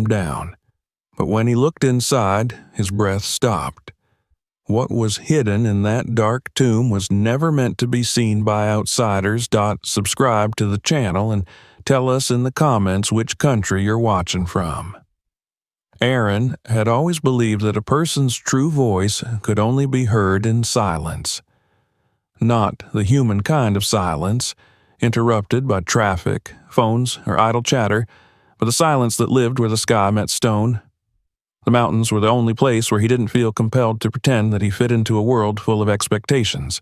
down. But when he looked inside, his breath stopped. What was hidden in that dark tomb was never meant to be seen by outsiders. Subscribe to the channel and tell us in the comments which country you're watching from. Aaron had always believed that a person's true voice could only be heard in silence. Not the human kind of silence, interrupted by traffic, phones, or idle chatter, but the silence that lived where the sky met stone. The mountains were the only place where he didn't feel compelled to pretend that he fit into a world full of expectations.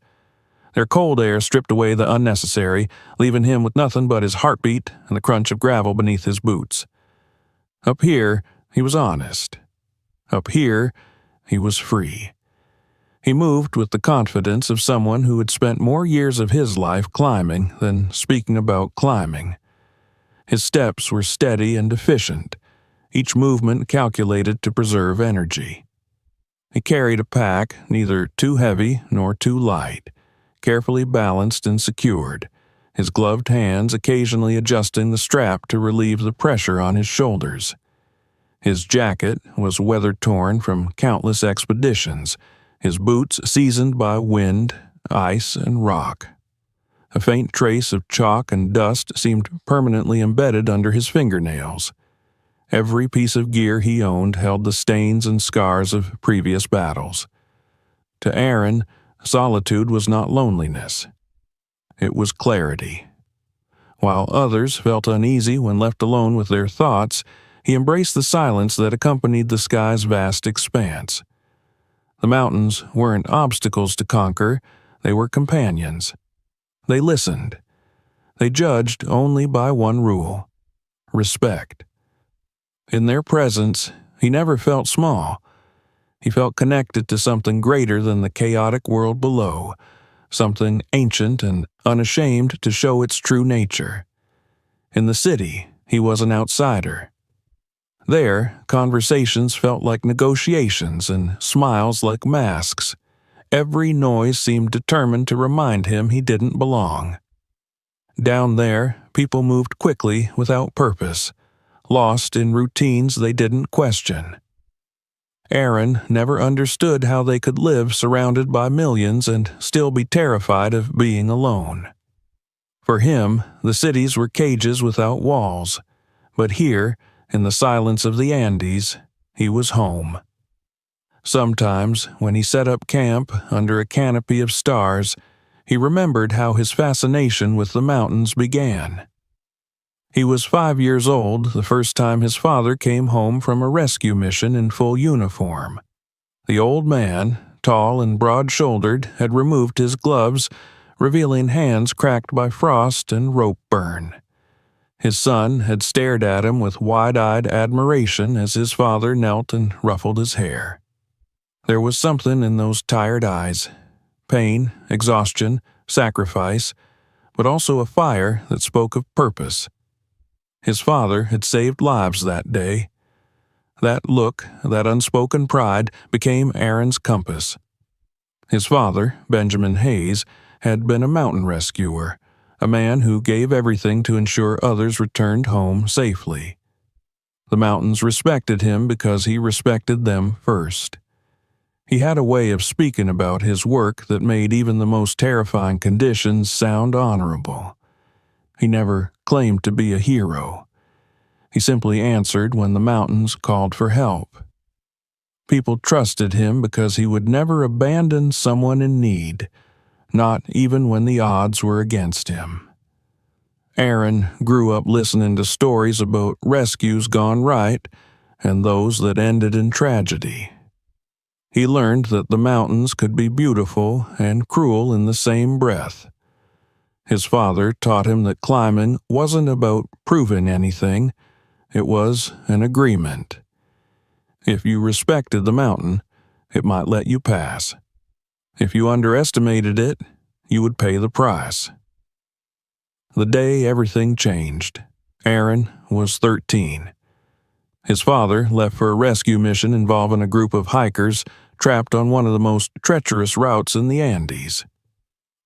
Their cold air stripped away the unnecessary, leaving him with nothing but his heartbeat and the crunch of gravel beneath his boots. Up here, he was honest. Up here, he was free. He moved with the confidence of someone who had spent more years of his life climbing than speaking about climbing. His steps were steady and efficient, each movement calculated to preserve energy. He carried a pack neither too heavy nor too light, carefully balanced and secured, his gloved hands occasionally adjusting the strap to relieve the pressure on his shoulders. His jacket was weather-torn from countless expeditions, his boots seasoned by wind, ice, and rock. A faint trace of chalk and dust seemed permanently embedded under his fingernails. Every piece of gear he owned held the stains and scars of previous battles. To Aaron, solitude was not loneliness. It was clarity. While others felt uneasy when left alone with their thoughts, he embraced the silence that accompanied the sky's vast expanse. The mountains weren't obstacles to conquer, they were companions. They listened. They judged only by one rule: respect. In their presence, he never felt small. He felt connected to something greater than the chaotic world below, something ancient and unashamed to show its true nature. In the city, he was an outsider. There, conversations felt like negotiations and smiles like masks. Every noise seemed determined to remind him he didn't belong. Down there, people moved quickly without purpose, lost in routines they didn't question. Aaron never understood how they could live surrounded by millions and still be terrified of being alone. For him, the cities were cages without walls, but here, in the silence of the Andes, he was home. Sometimes, when he set up camp under a canopy of stars, he remembered how his fascination with the mountains began. He was 5 years old the first time his father came home from a rescue mission in full uniform. The old man, tall and broad-shouldered, had removed his gloves, revealing hands cracked by frost and rope burn. His son had stared at him with wide-eyed admiration as his father knelt and ruffled his hair. There was something in those tired eyes: pain, exhaustion, sacrifice, but also a fire that spoke of purpose. His father had saved lives that day. That look, that unspoken pride, became Aaron's compass. His father, Benjamin Hayes, had been a mountain rescuer, a man who gave everything to ensure others returned home safely. The mountains respected him because he respected them first. He had a way of speaking about his work that made even the most terrifying conditions sound honorable. He never claimed to be a hero. He simply answered when the mountains called for help. People trusted him because he would never abandon someone in need, not even when the odds were against him. Aaron grew up listening to stories about rescues gone right and those that ended in tragedy. He learned that the mountains could be beautiful and cruel in the same breath. His father taught him that climbing wasn't about proving anything, it was an agreement. If you respected the mountain, it might let you pass. If you underestimated it, you would pay the price. The day everything changed, Aaron was 13. His father left for a rescue mission involving a group of hikers trapped on one of the most treacherous routes in the Andes.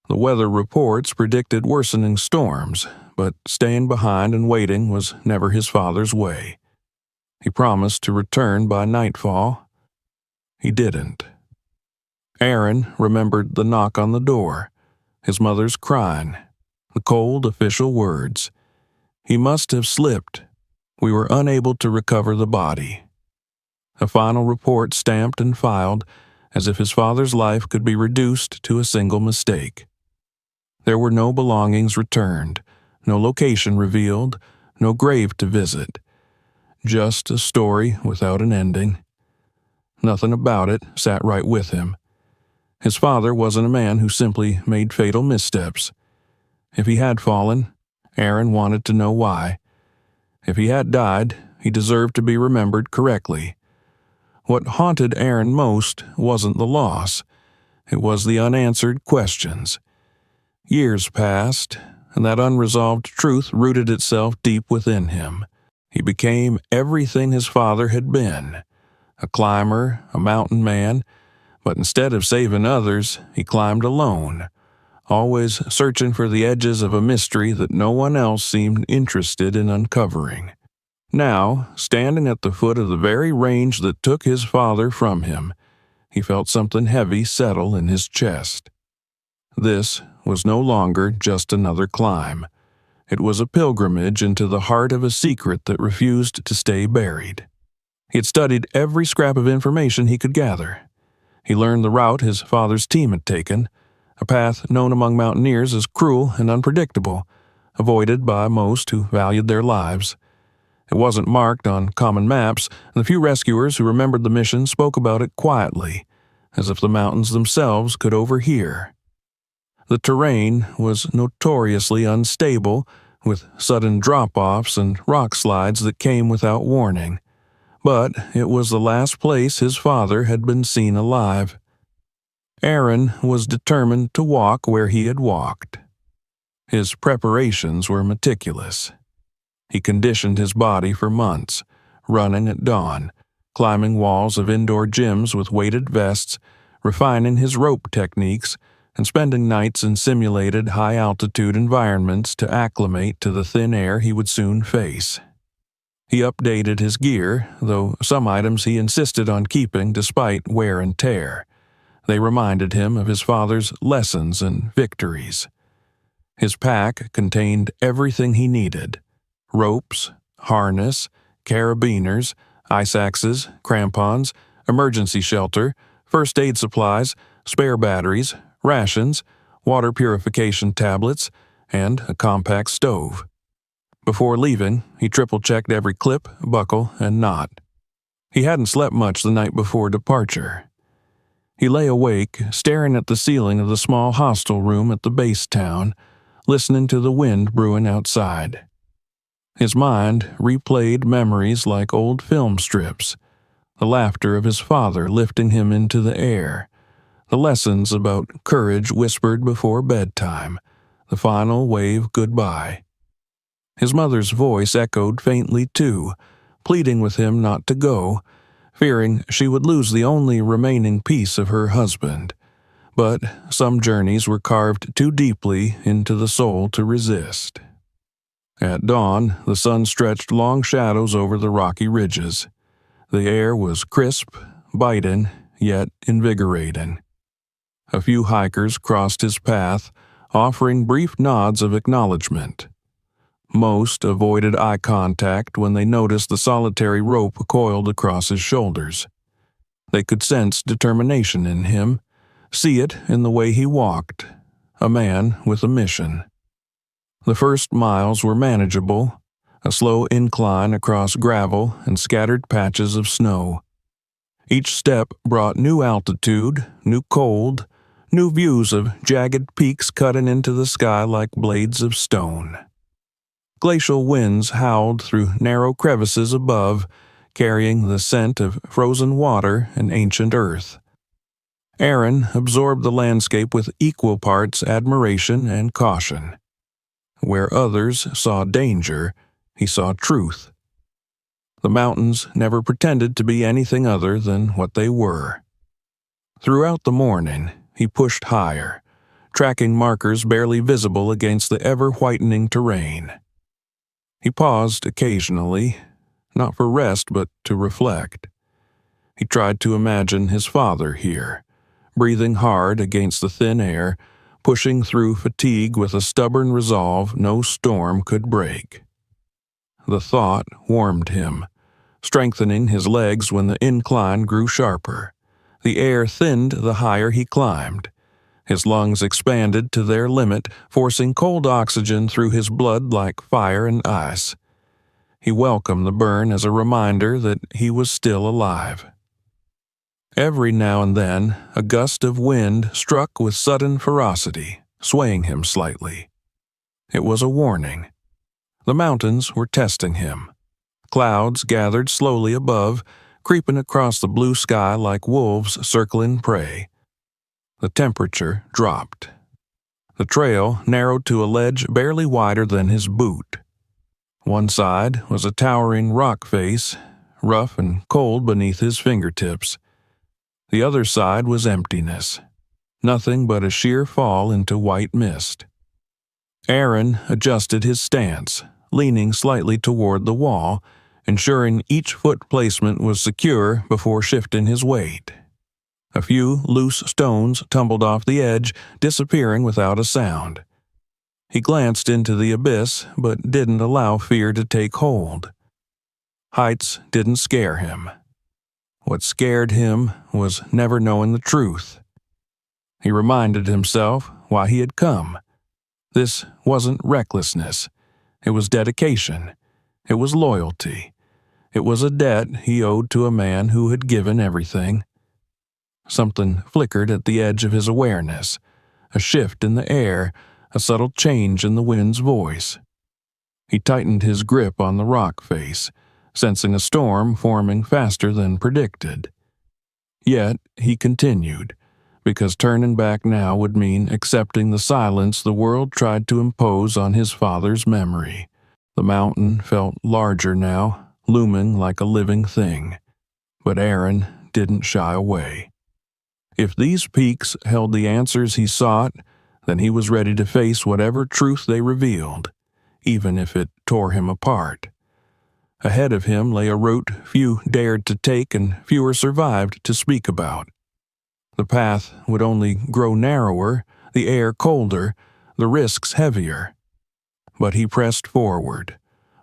The weather reports predicted worsening storms, but staying behind and waiting was never his father's way. He promised to return by nightfall. He didn't. Aaron remembered the knock on the door, his mother's crying, the cold official words. He must have slipped. We were unable to recover the body. A final report stamped and filed, as if his father's life could be reduced to a single mistake. There were no belongings returned, no location revealed, no grave to visit. Just a story without an ending. Nothing about it sat right with him. His father wasn't a man who simply made fatal missteps. If he had fallen, Aaron wanted to know why. If he had died, he deserved to be remembered correctly. What haunted Aaron most wasn't the loss. It was the unanswered questions. Years passed, and that unresolved truth rooted itself deep within him. He became everything his father had been, a climber, a mountain man, but instead of saving others, he climbed alone, always searching for the edges of a mystery that no one else seemed interested in uncovering. Now, standing at the foot of the very range that took his father from him, he felt something heavy settle in his chest. This was no longer just another climb. It was a pilgrimage into the heart of a secret that refused to stay buried. He had studied every scrap of information he could gather. He learned the route his father's team had taken, a path known among mountaineers as cruel and unpredictable, avoided by most who valued their lives. It wasn't marked on common maps, and the few rescuers who remembered the mission spoke about it quietly, as if the mountains themselves could overhear. The terrain was notoriously unstable, with sudden drop-offs and rock slides that came without warning. But it was the last place his father had been seen alive. Aaron was determined to walk where he had walked. His preparations were meticulous. He conditioned his body for months, running at dawn, climbing walls of indoor gyms with weighted vests, refining his rope techniques, and spending nights in simulated high-altitude environments to acclimate to the thin air he would soon face. He updated his gear, though some items he insisted on keeping despite wear and tear. They reminded him of his father's lessons and victories. His pack contained everything he needed: ropes, harness, carabiners, ice axes, crampons, emergency shelter, first aid supplies, spare batteries, rations, water purification tablets, and a compact stove. Before leaving, he triple-checked every clip, buckle, and knot. He hadn't slept much the night before departure. He lay awake, staring at the ceiling of the small hostel room at the base town, listening to the wind brewing outside. His mind replayed memories like old film strips, the laughter of his father lifting him into the air, the lessons about courage whispered before bedtime, the final wave goodbye. His mother's voice echoed faintly too, pleading with him not to go, fearing she would lose the only remaining piece of her husband. But some journeys were carved too deeply into the soul to resist. At dawn, the sun stretched long shadows over the rocky ridges. The air was crisp, biting, yet invigorating. A few hikers crossed his path, offering brief nods of acknowledgement. Most avoided eye contact when they noticed the solitary rope coiled across his shoulders. They could sense determination in him, see it in the way he walked, a man with a mission. The first miles were manageable, a slow incline across gravel and scattered patches of snow. Each step brought new altitude, new cold, new views of jagged peaks cutting into the sky like blades of stone. Glacial winds howled through narrow crevices above, carrying the scent of frozen water and ancient earth. Aaron absorbed the landscape with equal parts admiration and caution. Where others saw danger, he saw truth. The mountains never pretended to be anything other than what they were. Throughout the morning, he pushed higher, tracking markers barely visible against the ever-whitening terrain. He paused occasionally, not for rest but to reflect. He tried to imagine his father here, breathing hard against the thin air, pushing through fatigue with a stubborn resolve no storm could break. The thought warmed him, strengthening his legs when the incline grew sharper. The air thinned the higher he climbed. His lungs expanded to their limit, forcing cold oxygen through his blood like fire and ice. He welcomed the burn as a reminder that he was still alive. Every now and then, a gust of wind struck with sudden ferocity, swaying him slightly. It was a warning. The mountains were testing him. Clouds gathered slowly above, creeping across the blue sky like wolves circling prey. The temperature dropped. The trail narrowed to a ledge barely wider than his boot. One side was a towering rock face, rough and cold beneath his fingertips. The other side was emptiness, nothing but a sheer fall into white mist. Aaron adjusted his stance, leaning slightly toward the wall, ensuring each foot placement was secure before shifting his weight. A few loose stones tumbled off the edge, disappearing without a sound. He glanced into the abyss, but didn't allow fear to take hold. Heights didn't scare him. What scared him was never knowing the truth. He reminded himself why he had come. This wasn't recklessness. It was dedication. It was loyalty. It was a debt he owed to a man who had given everything. Something flickered at the edge of his awareness, a shift in the air, a subtle change in the wind's voice. He tightened his grip on the rock face, sensing a storm forming faster than predicted. Yet he continued, because turning back now would mean accepting the silence the world tried to impose on his father's memory. The mountain felt larger now, looming like a living thing. But Aaron didn't shy away. If these peaks held the answers he sought, then he was ready to face whatever truth they revealed, even if it tore him apart. Ahead of him lay a route few dared to take and fewer survived to speak about. The path would only grow narrower, the air colder, the risks heavier. But he pressed forward,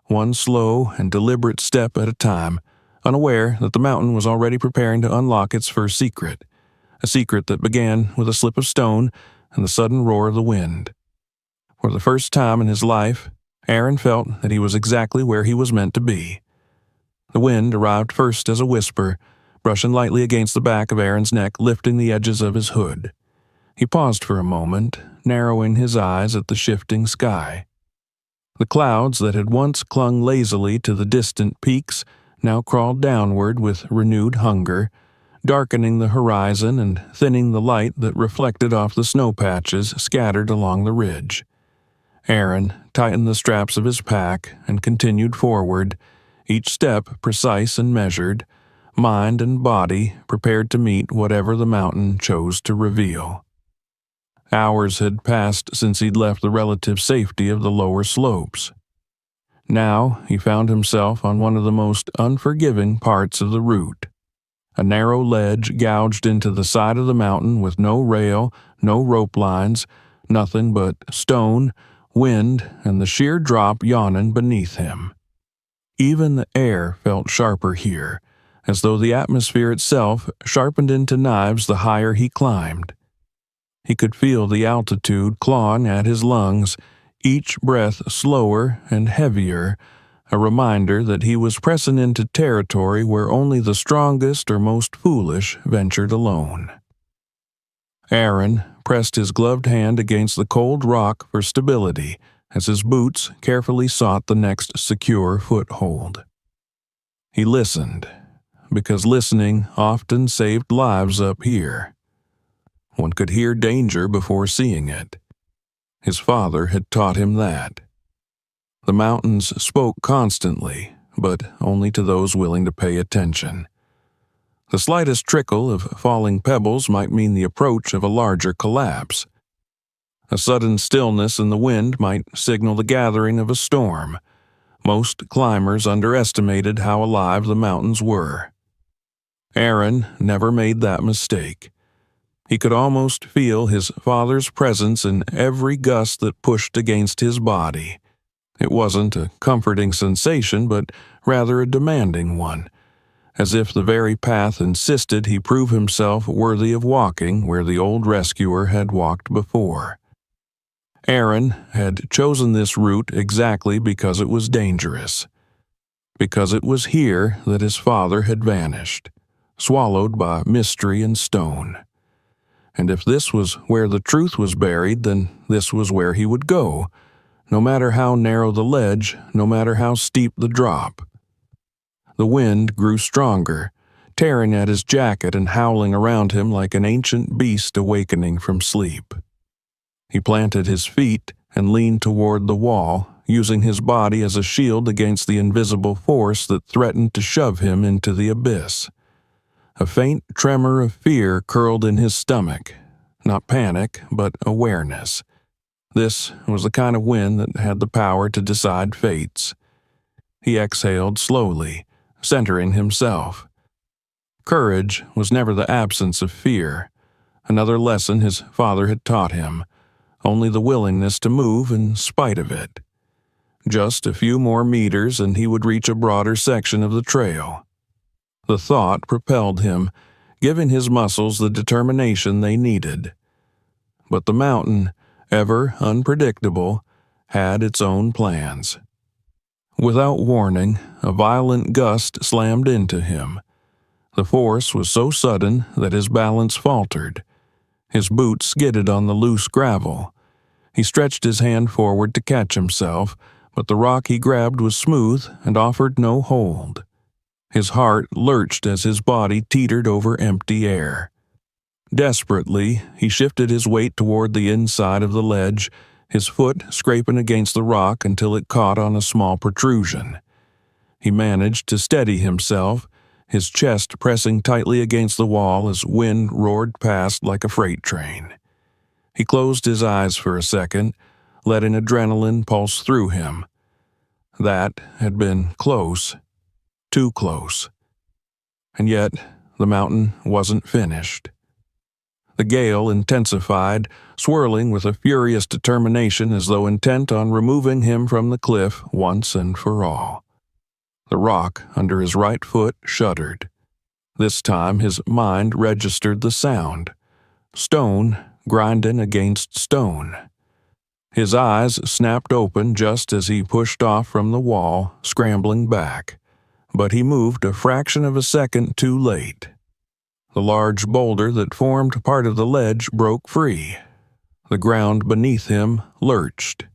one slow and deliberate step at a time, unaware that the mountain was already preparing to unlock its first secret, a secret that began with a slip of stone and the sudden roar of the wind. For the first time in his life, Aaron felt that he was exactly where he was meant to be. The wind arrived first as a whisper, brushing lightly against the back of Aaron's neck, lifting the edges of his hood. He paused for a moment, narrowing his eyes at the shifting sky. The clouds that had once clung lazily to the distant peaks now crawled downward with renewed hunger, darkening the horizon and thinning the light that reflected off the snow patches scattered along the ridge. Aaron tightened the straps of his pack and continued forward, each step precise and measured, mind and body prepared to meet whatever the mountain chose to reveal. Hours had passed since he'd left the relative safety of the lower slopes. Now he found himself on one of the most unforgiving parts of the route. A narrow ledge gouged into the side of the mountain with no rail, no rope lines, nothing but stone, wind, and the sheer drop yawning beneath him. Even the air felt sharper here, as though the atmosphere itself sharpened into knives the higher he climbed. He could feel the altitude clawing at his lungs, each breath slower and heavier, a reminder that he was pressing into territory where only the strongest or most foolish ventured alone. Aaron pressed his gloved hand against the cold rock for stability as his boots carefully sought the next secure foothold. He listened, because listening often saved lives up here. One could hear danger before seeing it. His father had taught him that. The mountains spoke constantly, but only to those willing to pay attention. The slightest trickle of falling pebbles might mean the approach of a larger collapse. A sudden stillness in the wind might signal the gathering of a storm. Most climbers underestimated how alive the mountains were. Aaron never made that mistake. He could almost feel his father's presence in every gust that pushed against his body. It wasn't a comforting sensation, but rather a demanding one, as if the very path insisted he prove himself worthy of walking where the old rescuer had walked before. Aaron had chosen this route exactly because it was dangerous, because it was here that his father had vanished, swallowed by mystery and stone. And if this was where the truth was buried, then this was where he would go, no matter how narrow the ledge, no matter how steep the drop. The wind grew stronger, tearing at his jacket and howling around him like an ancient beast awakening from sleep. He planted his feet and leaned toward the wall, using his body as a shield against the invisible force that threatened to shove him into the abyss. A faint tremor of fear curled in his stomach, not panic, but awareness. This was the kind of wind that had the power to decide fates. He exhaled slowly, centering himself. Courage was never the absence of fear, another lesson his father had taught him, only the willingness to move in spite of it. Just a few more meters and he would reach a broader section of the trail. The thought propelled him, giving his muscles the determination they needed. But the mountain, ever unpredictable, had its own plans. Without warning, a violent gust slammed into him. The force was so sudden that his balance faltered. His boots skidded on the loose gravel. He stretched his hand forward to catch himself, but the rock he grabbed was smooth and offered no hold. His heart lurched as his body teetered over empty air. Desperately, he shifted his weight toward the inside of the ledge, his foot scraping against the rock until it caught on a small protrusion. He managed to steady himself, his chest pressing tightly against the wall as wind roared past like a freight train. He closed his eyes for a second, letting adrenaline pulse through him. That had been close. Too close. And yet, the mountain wasn't finished. The gale intensified, swirling with a furious determination as though intent on removing him from the cliff once and for all. The rock under his right foot shuddered. This time his mind registered the sound. Stone grinding against stone. His eyes snapped open just as he pushed off from the wall, scrambling back. But he moved a fraction of a second too late. The large boulder that formed part of the ledge broke free. The ground beneath him lurched.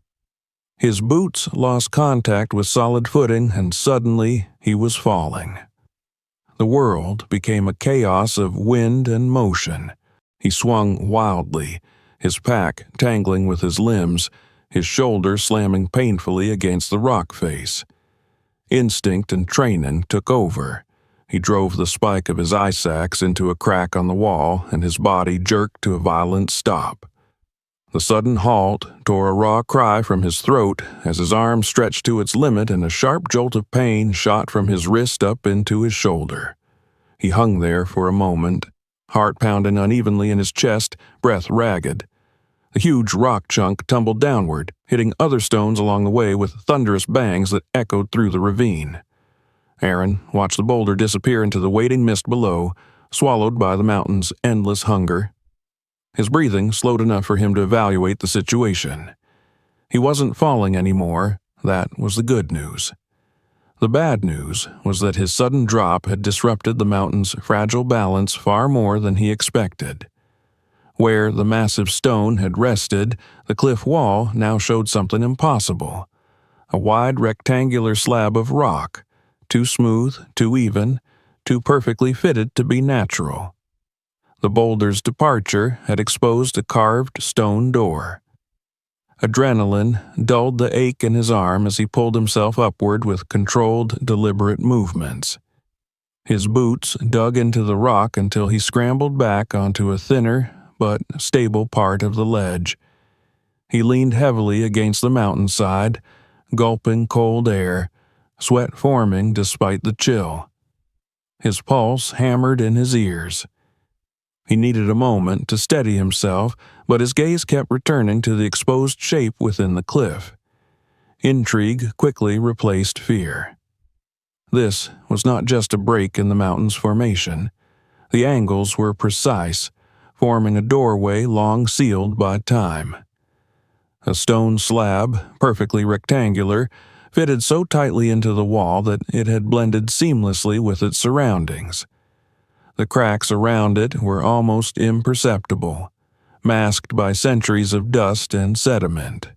His boots lost contact with solid footing, and suddenly he was falling. The world became a chaos of wind and motion. He swung wildly, his pack tangling with his limbs, his shoulder slamming painfully against the rock face. Instinct and training took over. He drove the spike of his ice axe into a crack on the wall, and his body jerked to a violent stop. The sudden halt tore a raw cry from his throat as his arm stretched to its limit and a sharp jolt of pain shot from his wrist up into his shoulder. He hung there for a moment, heart pounding unevenly in his chest, breath ragged. The huge rock chunk tumbled downward, hitting other stones along the way with thunderous bangs that echoed through the ravine. Aaron watched the boulder disappear into the waiting mist below, swallowed by the mountain's endless hunger. His breathing slowed enough for him to evaluate the situation. He wasn't falling anymore. That was the good news. The bad news was that his sudden drop had disrupted the mountain's fragile balance far more than he expected. Where the massive stone had rested, the cliff wall now showed something impossible. A wide rectangular slab of rock, too smooth, too even, too perfectly fitted to be natural. The boulder's departure had exposed a carved stone door. Adrenaline dulled the ache in his arm as he pulled himself upward with controlled, deliberate movements. His boots dug into the rock until he scrambled back onto a thinner but stable part of the ledge. He leaned heavily against the mountainside, gulping cold air, sweat forming despite the chill. His pulse hammered in his ears. He needed a moment to steady himself, but his gaze kept returning to the exposed shape within the cliff. Intrigue quickly replaced fear. This was not just a break in the mountain's formation. The angles were precise, forming a doorway long sealed by time. A stone slab, perfectly rectangular, fitted so tightly into the wall that it had blended seamlessly with its surroundings. The cracks around it were almost imperceptible, masked by centuries of dust and sediment.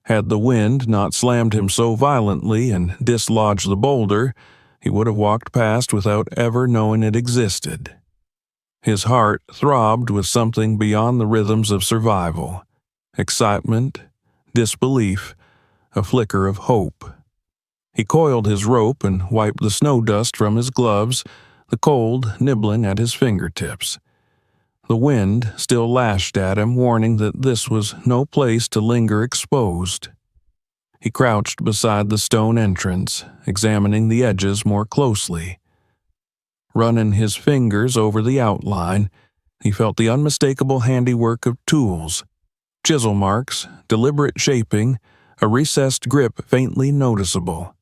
Had the wind not slammed him so violently and dislodged the boulder, he would have walked past without ever knowing it existed. His heart throbbed with something beyond the rhythms of survival: excitement, disbelief, a flicker of hope. He coiled his rope and wiped the snow dust from his gloves, the cold nibbling at his fingertips. The wind still lashed at him, warning that this was no place to linger exposed. He crouched beside the stone entrance, examining the edges more closely. Running his fingers over the outline, he felt the unmistakable handiwork of tools: chisel marks, deliberate shaping, a recessed grip faintly noticeable.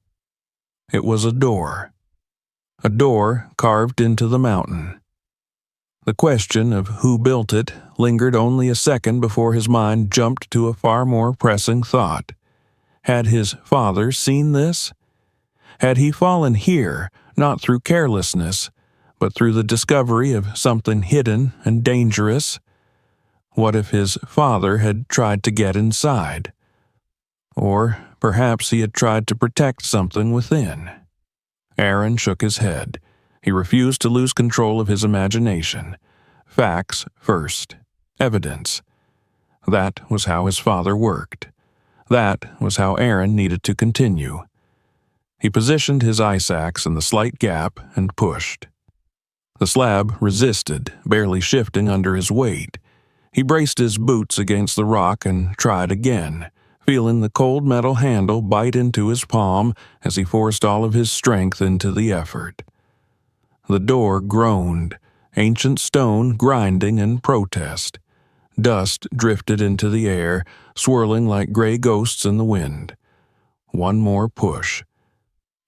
It was a door carved into the mountain. The question of who built it lingered only a second before his mind jumped to a far more pressing thought. Had his father seen this? Had he fallen here, not through carelessness, but through the discovery of something hidden and dangerous? What if his father had tried to get inside? Or perhaps he had tried to protect something within. Aaron shook his head. He refused to lose control of his imagination. Facts first. Evidence. That was how his father worked. That was how Aaron needed to continue. He positioned his ice axe in the slight gap and pushed. The slab resisted, barely shifting under his weight. He braced his boots against the rock and tried again, feeling the cold metal handle bite into his palm as he forced all of his strength into the effort. The door groaned, ancient stone grinding in protest. Dust drifted into the air, swirling like gray ghosts in the wind. One more push.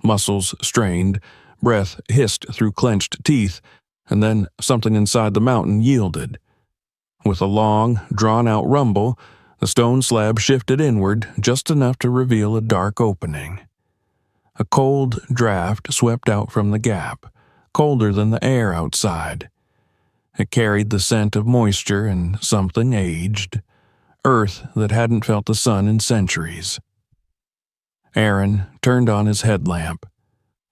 Muscles strained, breath hissed through clenched teeth, and then something inside the mountain yielded. With a long, drawn-out rumble, the stone slab shifted inward just enough to reveal a dark opening. A cold draft swept out from the gap, colder than the air outside. It carried the scent of moisture and something aged, earth that hadn't felt the sun in centuries. Aaron turned on his headlamp.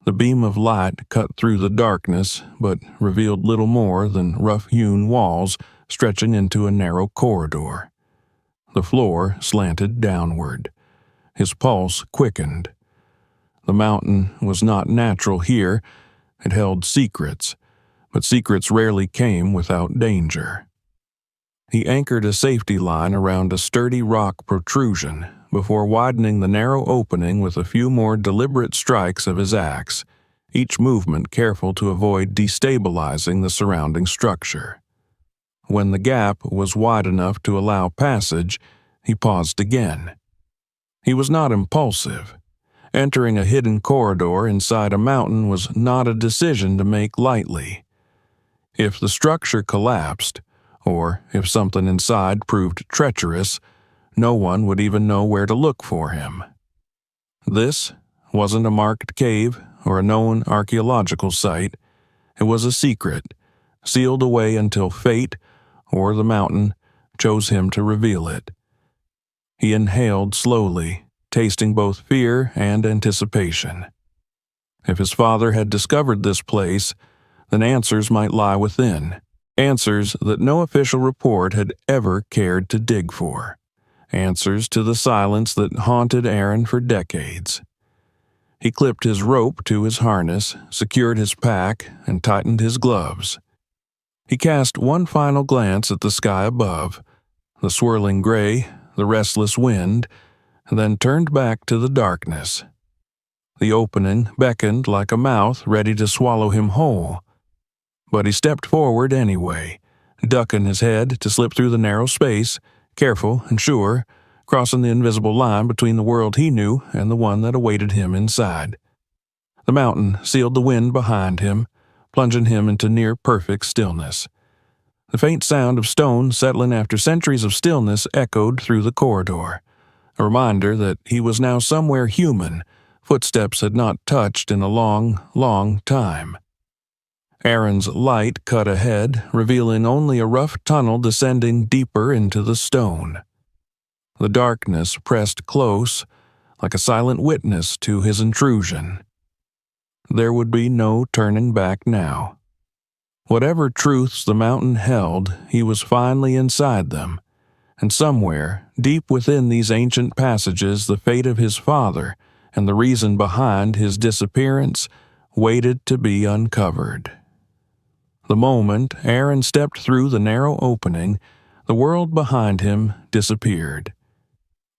The beam of light cut through the darkness, but revealed little more than rough-hewn walls stretching into a narrow corridor. The floor slanted downward. His pulse quickened. The mountain was not natural here. It held secrets, but secrets rarely came without danger. He anchored a safety line around a sturdy rock protrusion before widening the narrow opening with a few more deliberate strikes of his axe, each movement careful to avoid destabilizing the surrounding structure. When the gap was wide enough to allow passage, he paused again. He was not impulsive. Entering a hidden corridor inside a mountain was not a decision to make lightly. If the structure collapsed, or if something inside proved treacherous, no one would even know where to look for him. This wasn't a marked cave or a known archaeological site. It was a secret, sealed away until fate, or the mountain, chose him to reveal it. He inhaled slowly, tasting both fear and anticipation. If his father had discovered this place, then answers might lie within, answers that no official report had ever cared to dig for, answers to the silence that haunted Aaron for decades. He clipped his rope to his harness, secured his pack, and tightened his gloves. He cast one final glance at the sky above, the swirling gray, the restless wind, and then turned back to the darkness. The opening beckoned like a mouth ready to swallow him whole. But he stepped forward anyway, ducking his head to slip through the narrow space, careful and sure, crossing the invisible line between the world he knew and the one that awaited him inside. The mountain sealed the wind behind him, plunging him into near-perfect stillness. The faint sound of stone settling after centuries of stillness echoed through the corridor, a reminder that he was now somewhere human footsteps had not touched in a long, long time. Aaron's light cut ahead, revealing only a rough tunnel descending deeper into the stone. The darkness pressed close, like a silent witness to his intrusion. There would be no turning back now. Whatever truths the mountain held, he was finally inside them, and somewhere, deep within these ancient passages, the fate of his father and the reason behind his disappearance waited to be uncovered. The moment Aaron stepped through the narrow opening, the world behind him disappeared.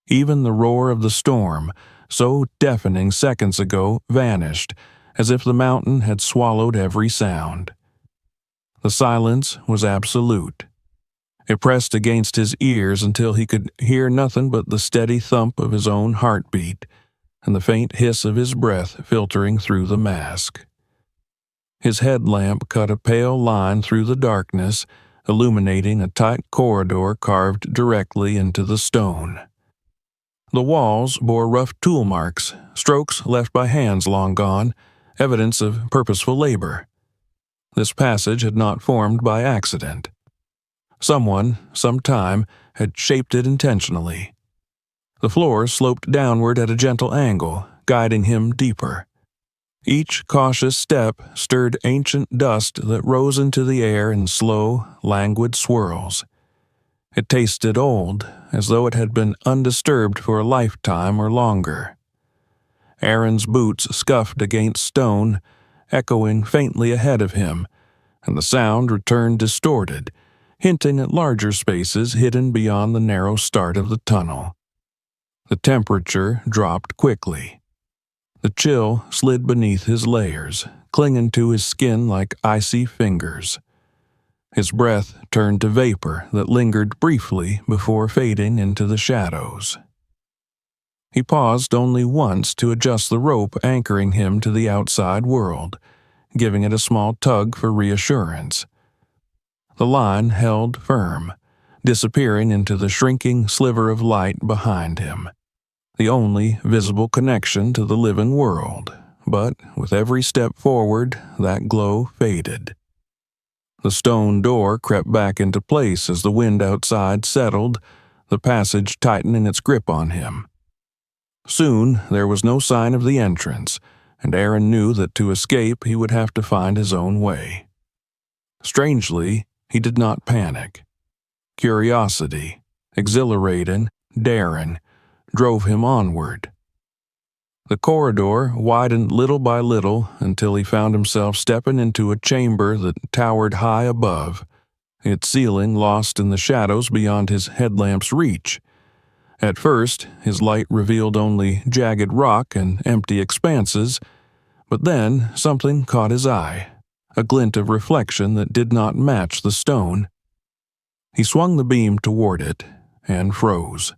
Even the roar of the storm, so deafening seconds ago, vanished, as if the mountain had swallowed every sound. The silence was absolute. It pressed against his ears until he could hear nothing but the steady thump of his own heartbeat and the faint hiss of his breath filtering through the mask. His headlamp cut a pale line through the darkness, illuminating a tight corridor carved directly into the stone. The walls bore rough tool marks, strokes left by hands long gone, evidence of purposeful labor. This passage had not formed by accident. Someone, sometime, had shaped it intentionally. The floor sloped downward at a gentle angle, guiding him deeper. Each cautious step stirred ancient dust that rose into the air in slow, languid swirls. It tasted old, as though it had been undisturbed for a lifetime or longer. Aaron's boots scuffed against stone, echoing faintly ahead of him, and the sound returned distorted, hinting at larger spaces hidden beyond the narrow start of the tunnel. The temperature dropped quickly. The chill slid beneath his layers, clinging to his skin like icy fingers. His breath turned to vapor that lingered briefly before fading into the shadows. He paused only once to adjust the rope anchoring him to the outside world, giving it a small tug for reassurance. The line held firm, disappearing into the shrinking sliver of light behind him, the only visible connection to the living world, but with every step forward, that glow faded. The stone door crept back into place as the wind outside settled, the passage tightening its grip on him. Soon there was no sign of the entrance, and Aaron knew that to escape he would have to find his own way. Strangely, he did not panic. Curiosity, exhilarating, daring, drove him onward. The corridor widened little by little until he found himself stepping into a chamber that towered high above, its ceiling lost in the shadows beyond his headlamp's reach. At first, his light revealed only jagged rock and empty expanses, but then something caught his eye, a glint of reflection that did not match the stone. He swung the beam toward it and froze.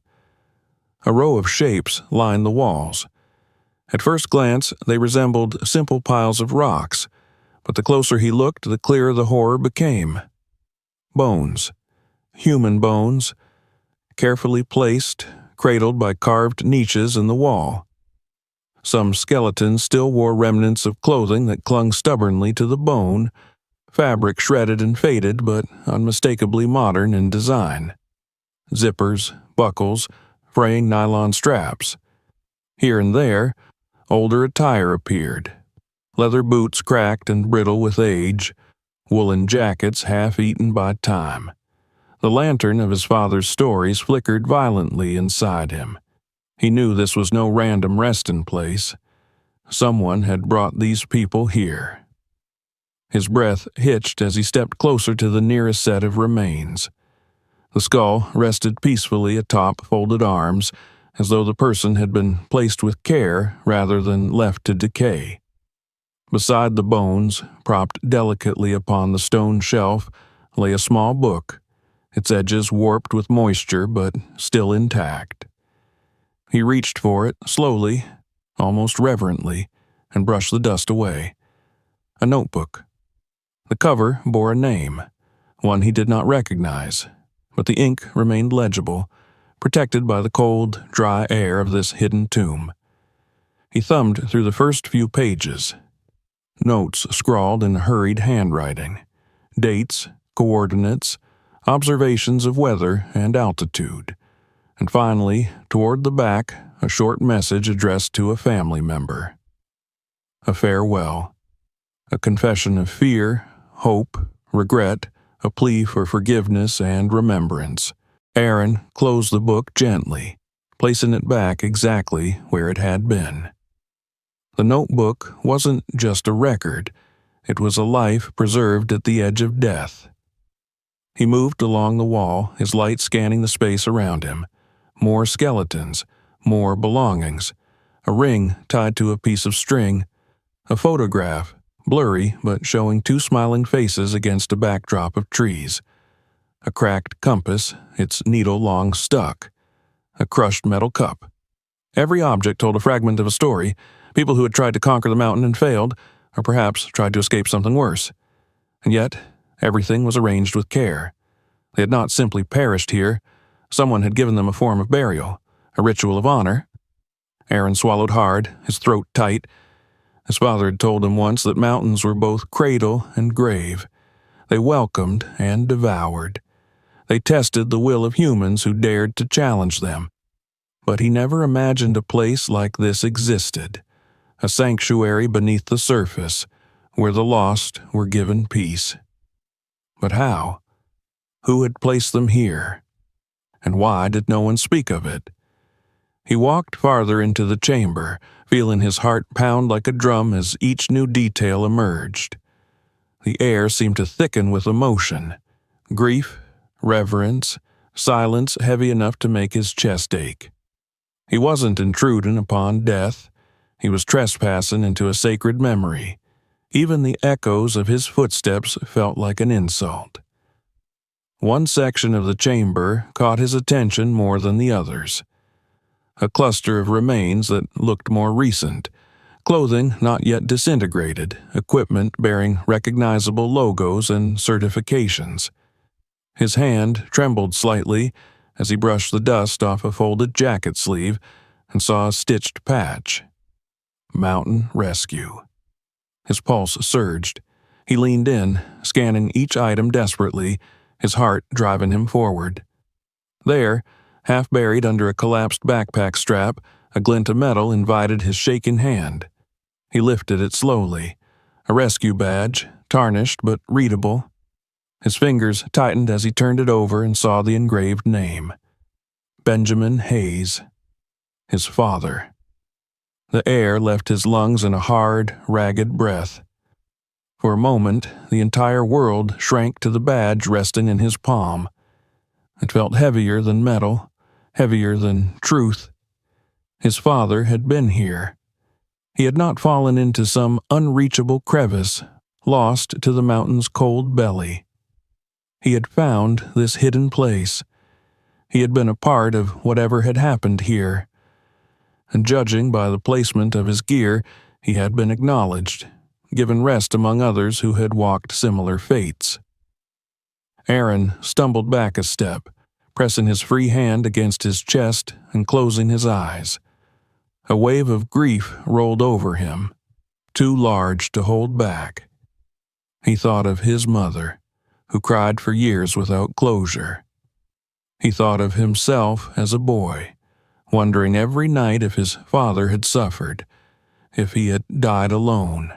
A row of shapes lined the walls. At first glance, they resembled simple piles of rocks, but the closer he looked, the clearer the horror became. Bones. Human bones, carefully placed, cradled by carved niches in the wall. Some skeletons still wore remnants of clothing that clung stubbornly to the bone, fabric shredded and faded but unmistakably modern in design. Zippers, buckles, fraying nylon straps. Here and there, older attire appeared. Leather boots cracked and brittle with age, woolen jackets half-eaten by time. The lantern of his father's stories flickered violently inside him. He knew this was no random resting place. Someone had brought these people here. His breath hitched as he stepped closer to the nearest set of remains. The skull rested peacefully atop folded arms, as though the person had been placed with care rather than left to decay. Beside the bones, propped delicately upon the stone shelf, lay a small book, its edges warped with moisture but still intact. He reached for it slowly, almost reverently, and brushed the dust away. A notebook. The cover bore a name, one he did not recognize, but the ink remained legible, protected by the cold, dry air of this hidden tomb. He thumbed through the first few pages. Notes scrawled in hurried handwriting. Dates, coordinates, observations of weather and altitude. And finally, toward the back, a short message addressed to a family member. A farewell. A confession of fear, hope, regret, a plea for forgiveness and remembrance. Aaron closed the book gently, placing it back exactly where it had been. The notebook wasn't just a record, it was a life preserved at the edge of death. He moved along the wall, his light scanning the space around him. More skeletons, more belongings, a ring tied to a piece of string, a photograph, blurry but showing two smiling faces against a backdrop of trees, a cracked compass, its needle long stuck, a crushed metal cup. Every object told a fragment of a story, people who had tried to conquer the mountain and failed, or perhaps tried to escape something worse. And yet, everything was arranged with care. They had not simply perished here. Someone had given them a form of burial, a ritual of honor. Aaron swallowed hard, his throat tight. His father had told him once that mountains were both cradle and grave. They welcomed and devoured. They tested the will of humans who dared to challenge them. But he never imagined a place like this existed, a sanctuary beneath the surface, where the lost were given peace. But how? Who had placed them here? And why did no one speak of it? He walked farther into the chamber, feeling his heart pound like a drum as each new detail emerged. The air seemed to thicken with emotion, grief, reverence, silence heavy enough to make his chest ache. He wasn't intruding upon death. He was trespassing into a sacred memory. Even the echoes of his footsteps felt like an insult. One section of the chamber caught his attention more than the others. A cluster of remains that looked more recent, clothing not yet disintegrated, equipment bearing recognizable logos and certifications. His hand trembled slightly as he brushed the dust off a folded jacket sleeve and saw a stitched patch. Mountain Rescue. His pulse surged. He leaned in, scanning each item desperately, his heart driving him forward. There, half buried under a collapsed backpack strap, a glint of metal invited his shaking hand. He lifted it slowly. A rescue badge, tarnished but readable. His fingers tightened as he turned it over and saw the engraved name. Benjamin Hayes. His father. The air left his lungs in a hard, ragged breath. For a moment, the entire world shrank to the badge resting in his palm. It felt heavier than metal, heavier than truth. His father had been here. He had not fallen into some unreachable crevice, lost to the mountain's cold belly. He had found this hidden place. He had been a part of whatever had happened here. And judging by the placement of his gear, he had been acknowledged, given rest among others who had walked similar fates. Aaron stumbled back a step, pressing his free hand against his chest and closing his eyes. A wave of grief rolled over him, too large to hold back. He thought of his mother, who cried for years without closure. He thought of himself as a boy, wondering every night if his father had suffered, if he had died alone.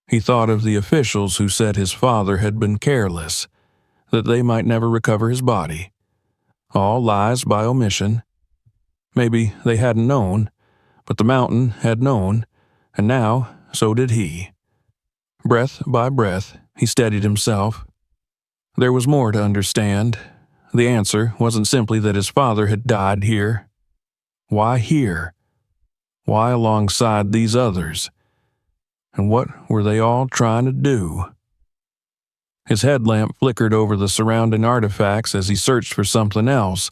He thought of the officials who said his father had been careless, that they might never recover his body. All lies by omission. Maybe they hadn't known, but the mountain had known, and now so did he. Breath by breath, he steadied himself. There was more to understand. The answer wasn't simply that his father had died here. Why here? Why alongside these others? And what were they all trying to do? His headlamp flickered over the surrounding artifacts as he searched for something else,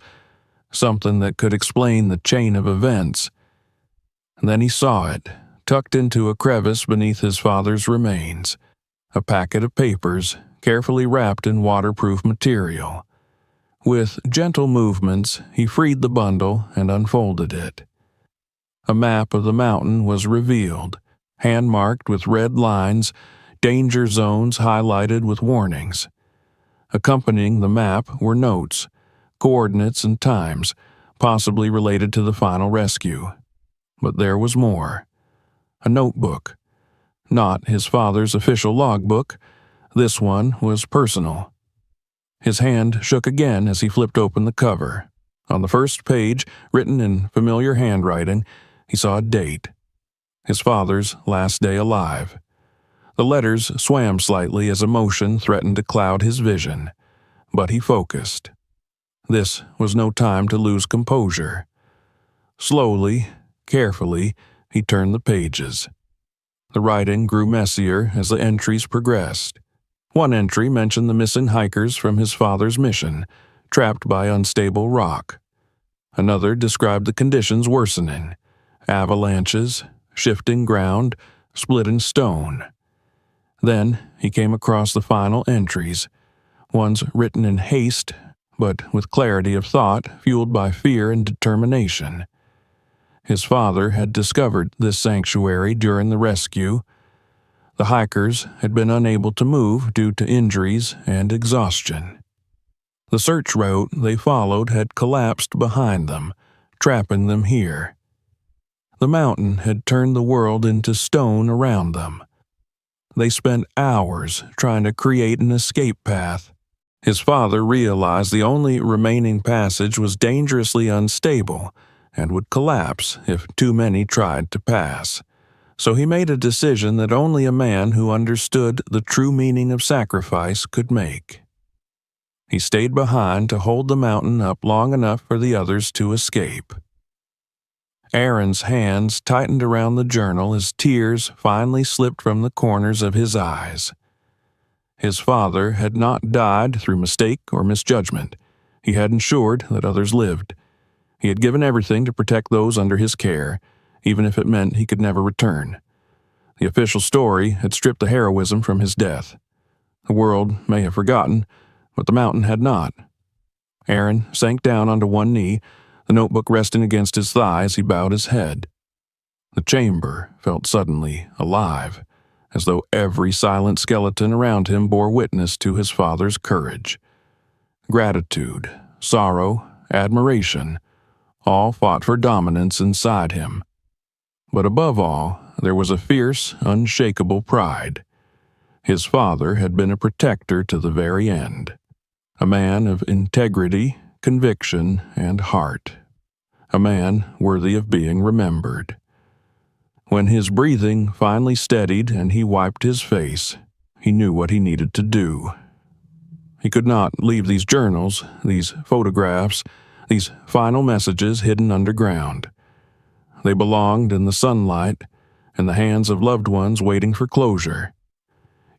something that could explain the chain of events. And then he saw it, tucked into a crevice beneath his father's remains, a packet of papers carefully wrapped in waterproof material. With gentle movements, he freed the bundle and unfolded it. A map of the mountain was revealed, hand-marked with red lines, danger zones highlighted with warnings. Accompanying the map were notes, coordinates, and times, possibly related to the final rescue. But there was more. A notebook. Not his father's official logbook. This one was personal. His hand shook again as he flipped open the cover. On the first page, written in familiar handwriting, he saw a date. His father's last day alive. The letters swam slightly as emotion threatened to cloud his vision, but he focused. This was no time to lose composure. Slowly, carefully, he turned the pages. The writing grew messier as the entries progressed. One entry mentioned the missing hikers from his father's mission, trapped by unstable rock. Another described the conditions worsening: avalanches, shifting ground, splitting stone. Then he came across the final entries, ones written in haste, but with clarity of thought fueled by fear and determination. His father had discovered this sanctuary during the rescue. The hikers had been unable to move due to injuries and exhaustion. The search route they followed had collapsed behind them, trapping them here. The mountain had turned the world into stone around them. They spent hours trying to create an escape path. His father realized the only remaining passage was dangerously unstable and would collapse if too many tried to pass. So he made a decision that only a man who understood the true meaning of sacrifice could make. He stayed behind to hold the mountain up long enough for the others to escape. Aaron's hands tightened around the journal as tears finally slipped from the corners of his eyes. His father had not died through mistake or misjudgment. He had ensured that others lived. He had given everything to protect those under his care, even if it meant he could never return. The official story had stripped the heroism from his death. The world may have forgotten, but the mountain had not. Aaron sank down onto one knee, the notebook resting against his thigh as he bowed his head. The chamber felt suddenly alive, as though every silent skeleton around him bore witness to his father's courage. Gratitude, sorrow, admiration, all fought for dominance inside him. But above all, there was a fierce, unshakable pride. His father had been a protector to the very end, a man of integrity, conviction, and heart, a man worthy of being remembered. When his breathing finally steadied and he wiped his face, he knew what he needed to do. He could not leave these journals, these photographs, these final messages hidden underground. They belonged in the sunlight, in the hands of loved ones waiting for closure.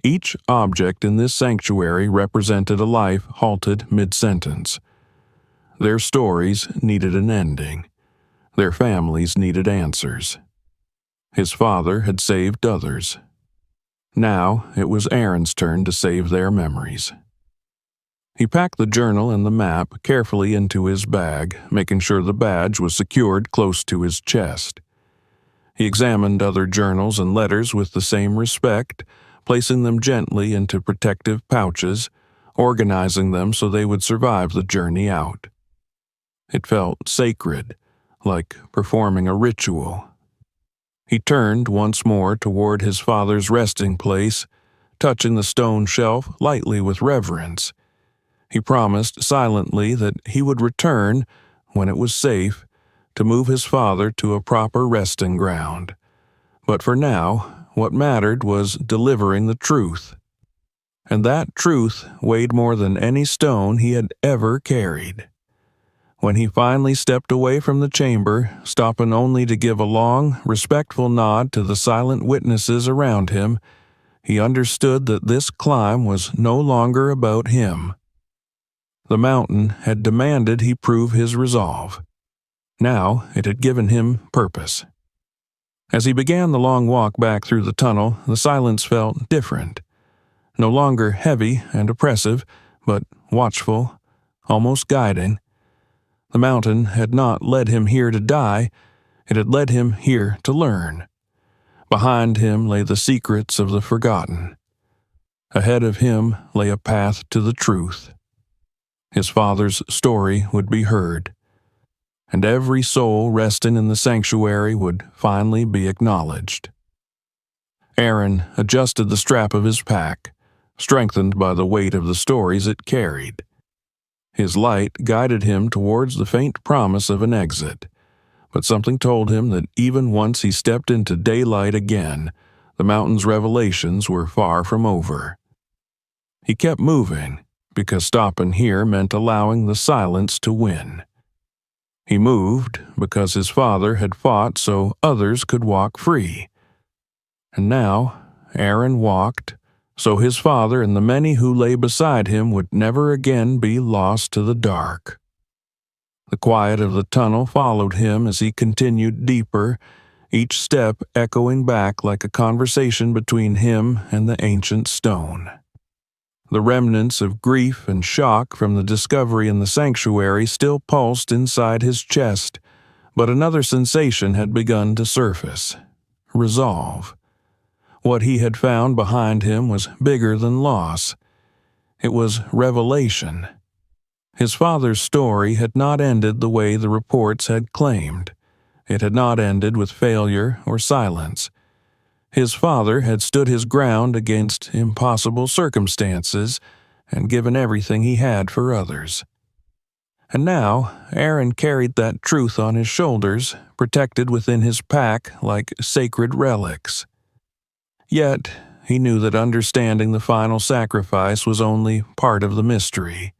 Each object in this sanctuary represented a life halted mid-sentence. Their stories needed an ending. Their families needed answers. His father had saved others. Now it was Aaron's turn to save their memories. He packed the journal and the map carefully into his bag, making sure the badge was secured close to his chest. He examined other journals and letters with the same respect, placing them gently into protective pouches, organizing them so they would survive the journey out. It felt sacred, like performing a ritual. He turned once more toward his father's resting place, touching the stone shelf lightly with reverence. He promised silently that he would return, when it was safe, to move his father to a proper resting ground. But for now, what mattered was delivering the truth. And that truth weighed more than any stone he had ever carried. When he finally stepped away from the chamber, stopping only to give a long, respectful nod to the silent witnesses around him, he understood that this climb was no longer about him. The mountain had demanded he prove his resolve. Now it had given him purpose. As he began the long walk back through the tunnel, the silence felt different. No longer heavy and oppressive, but watchful, almost guiding. The mountain had not led him here to die, it had led him here to learn. Behind him lay the secrets of the forgotten. Ahead of him lay a path to the truth. His father's story would be heard, and every soul resting in the sanctuary would finally be acknowledged. Aaron adjusted the strap of his pack, strengthened by the weight of the stories it carried. His light guided him towards the faint promise of an exit, but something told him that even once he stepped into daylight again, the mountain's revelations were far from over. He kept moving, because stopping here meant allowing the silence to win. He moved because his father had fought so others could walk free. And now Aaron walked so his father and the many who lay beside him would never again be lost to the dark. The quiet of the tunnel followed him as he continued deeper, each step echoing back like a conversation between him and the ancient stone. The remnants of grief and shock from the discovery in the sanctuary still pulsed inside his chest, but another sensation had begun to surface: resolve. What he had found behind him was bigger than loss. It was revelation. His father's story had not ended the way the reports had claimed. It had not ended with failure or silence. His father had stood his ground against impossible circumstances and given everything he had for others. And now Aaron carried that truth on his shoulders, protected within his pack like sacred relics. Yet he knew that understanding the final sacrifice was only part of the mystery.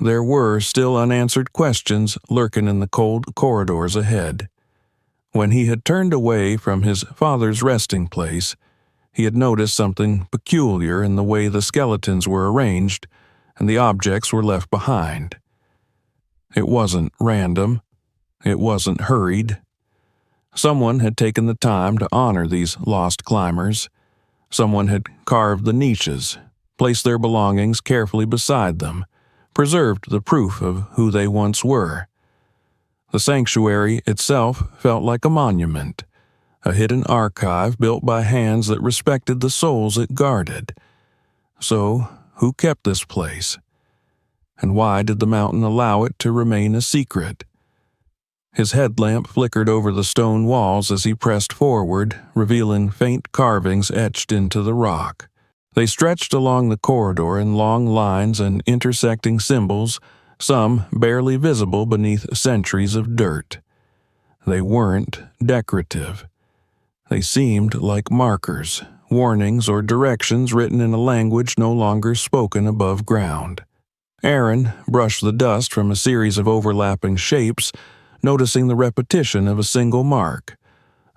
There were still unanswered questions lurking in the cold corridors ahead. When he had turned away from his father's resting place, he had noticed something peculiar in the way the skeletons were arranged and the objects were left behind. It wasn't random. It wasn't hurried. Someone had taken the time to honor these lost climbers. Someone had carved the niches, placed their belongings carefully beside them, preserved the proof of who they once were. The sanctuary itself felt like a monument, a hidden archive built by hands that respected the souls it guarded. So, who kept this place? And why did the mountain allow it to remain a secret? His headlamp flickered over the stone walls as he pressed forward, revealing faint carvings etched into the rock. They stretched along the corridor in long lines and intersecting symbols, some barely visible beneath centuries of dirt. They weren't decorative. They seemed like markers, warnings or directions written in a language no longer spoken above ground. Aaron brushed the dust from a series of overlapping shapes, noticing the repetition of a single mark,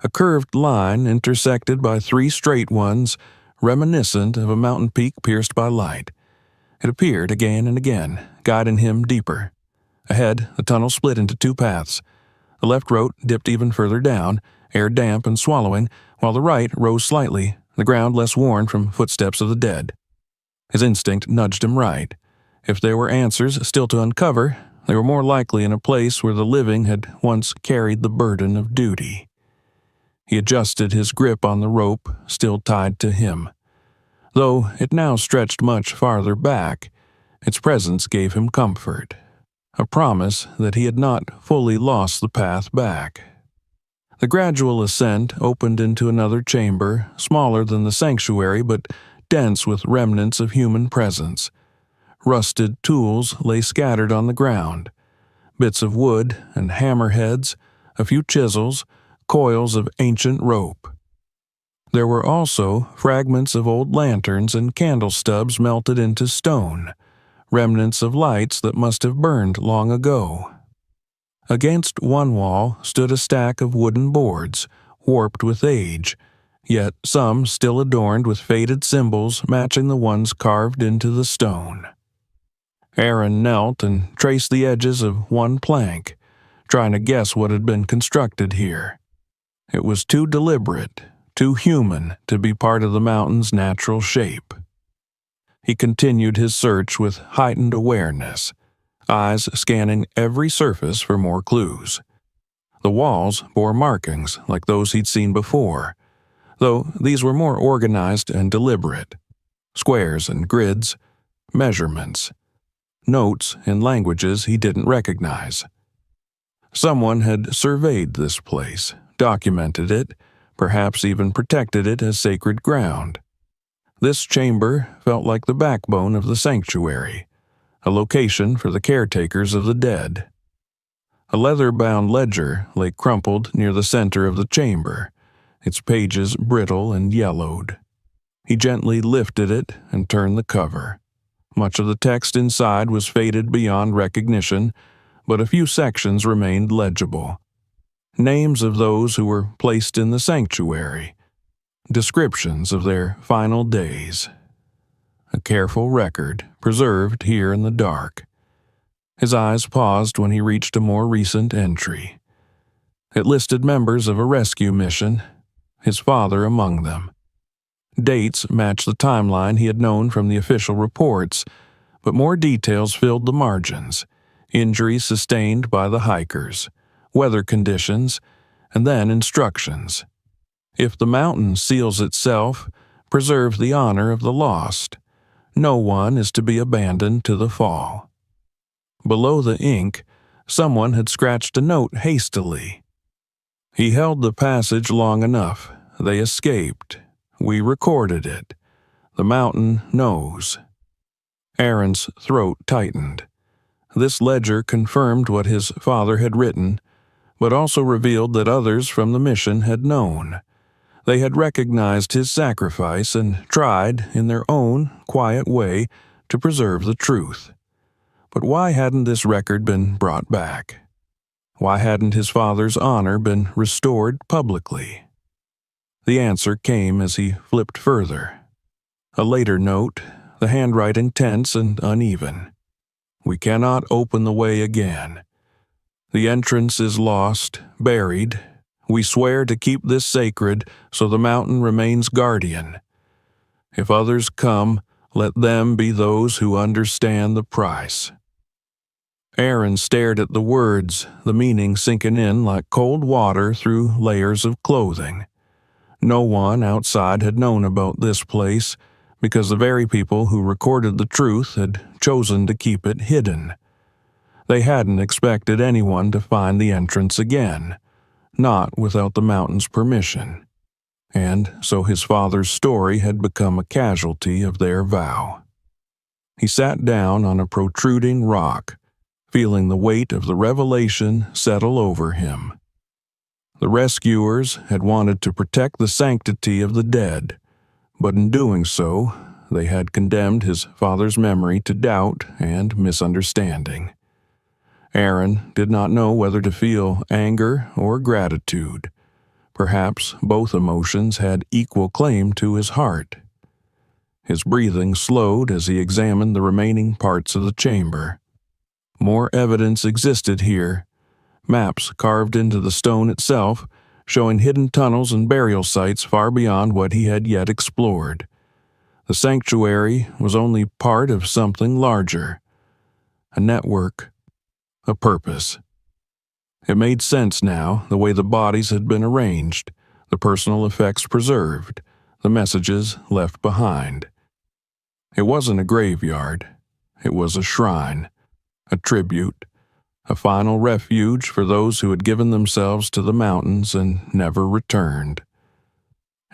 a curved line intersected by three straight ones, reminiscent of a mountain peak pierced by light. It appeared again and again, guiding him deeper. Ahead, the tunnel split into two paths. The left road dipped even further down, air damp and swallowing, while the right rose slightly, the ground less worn from footsteps of the dead. His instinct nudged him right. If there were answers still to uncover, they were more likely in a place where the living had once carried the burden of duty. He adjusted his grip on the rope, still tied to him. Though it now stretched much farther back, its presence gave him comfort, a promise that he had not fully lost the path back. The gradual ascent opened into another chamber, smaller than the sanctuary but dense with remnants of human presence. Rusted tools lay scattered on the ground. Bits of wood and hammerheads, a few chisels, coils of ancient rope. There were also fragments of old lanterns and candle stubs melted into stone, remnants of lights that must have burned long ago. Against one wall stood a stack of wooden boards, warped with age, yet some still adorned with faded symbols matching the ones carved into the stone. Aaron knelt and traced the edges of one plank, trying to guess what had been constructed here. It was too deliberate, too human to be part of the mountain's natural shape. He continued his search with heightened awareness, eyes scanning every surface for more clues. The walls bore markings like those he'd seen before, though these were more organized and deliberate. Squares and grids, measurements, notes in languages he didn't recognize. Someone had surveyed this place, documented it, perhaps even protected it as sacred ground. This chamber felt like the backbone of the sanctuary, a location for the caretakers of the dead. A leather-bound ledger lay crumpled near the center of the chamber, its pages brittle and yellowed. He gently lifted it and turned the cover. Much of the text inside was faded beyond recognition, but a few sections remained legible. Names of those who were placed in the sanctuary, descriptions of their final days. A careful record, preserved here in the dark. His eyes paused when he reached a more recent entry. It listed members of a rescue mission, his father among them. Dates matched the timeline he had known from the official reports, but more details filled the margins. Injuries sustained by the hikers, weather conditions, and then instructions. If the mountain seals itself, preserve the honor of the lost. No one is to be abandoned to the fall. Below the ink, someone had scratched a note hastily. He held the passage long enough. They escaped. We recorded it. The mountain knows. Aaron's throat tightened. This ledger confirmed what his father had written, but also revealed that others from the mission had known. They had recognized his sacrifice and tried, in their own quiet way, to preserve the truth. But why hadn't this record been brought back? Why hadn't his father's honor been restored publicly? The answer came as he flipped further. A later note, the handwriting tense and uneven. We cannot open the way again. The entrance is lost, buried. We swear to keep this sacred so the mountain remains guardian. If others come, let them be those who understand the price. Aaron stared at the words, the meaning sinking in like cold water through layers of clothing. No one outside had known about this place, because the very people who recorded the truth had chosen to keep it hidden. They hadn't expected anyone to find the entrance again, not without the mountain's permission. And so his father's story had become a casualty of their vow. He sat down on a protruding rock, feeling the weight of the revelation settle over him. The rescuers had wanted to protect the sanctity of the dead, but in doing so, they had condemned his father's memory to doubt and misunderstanding. Aaron did not know whether to feel anger or gratitude. Perhaps both emotions had equal claim to his heart. His breathing slowed as he examined the remaining parts of the chamber. More evidence existed here. Maps carved into the stone itself, showing hidden tunnels and burial sites far beyond what he had yet explored. The sanctuary was only part of something larger. A network. A purpose. It made sense now, the way the bodies had been arranged, the personal effects preserved, the messages left behind. It wasn't a graveyard. It was a shrine, a tribute, a final refuge for those who had given themselves to the mountains and never returned.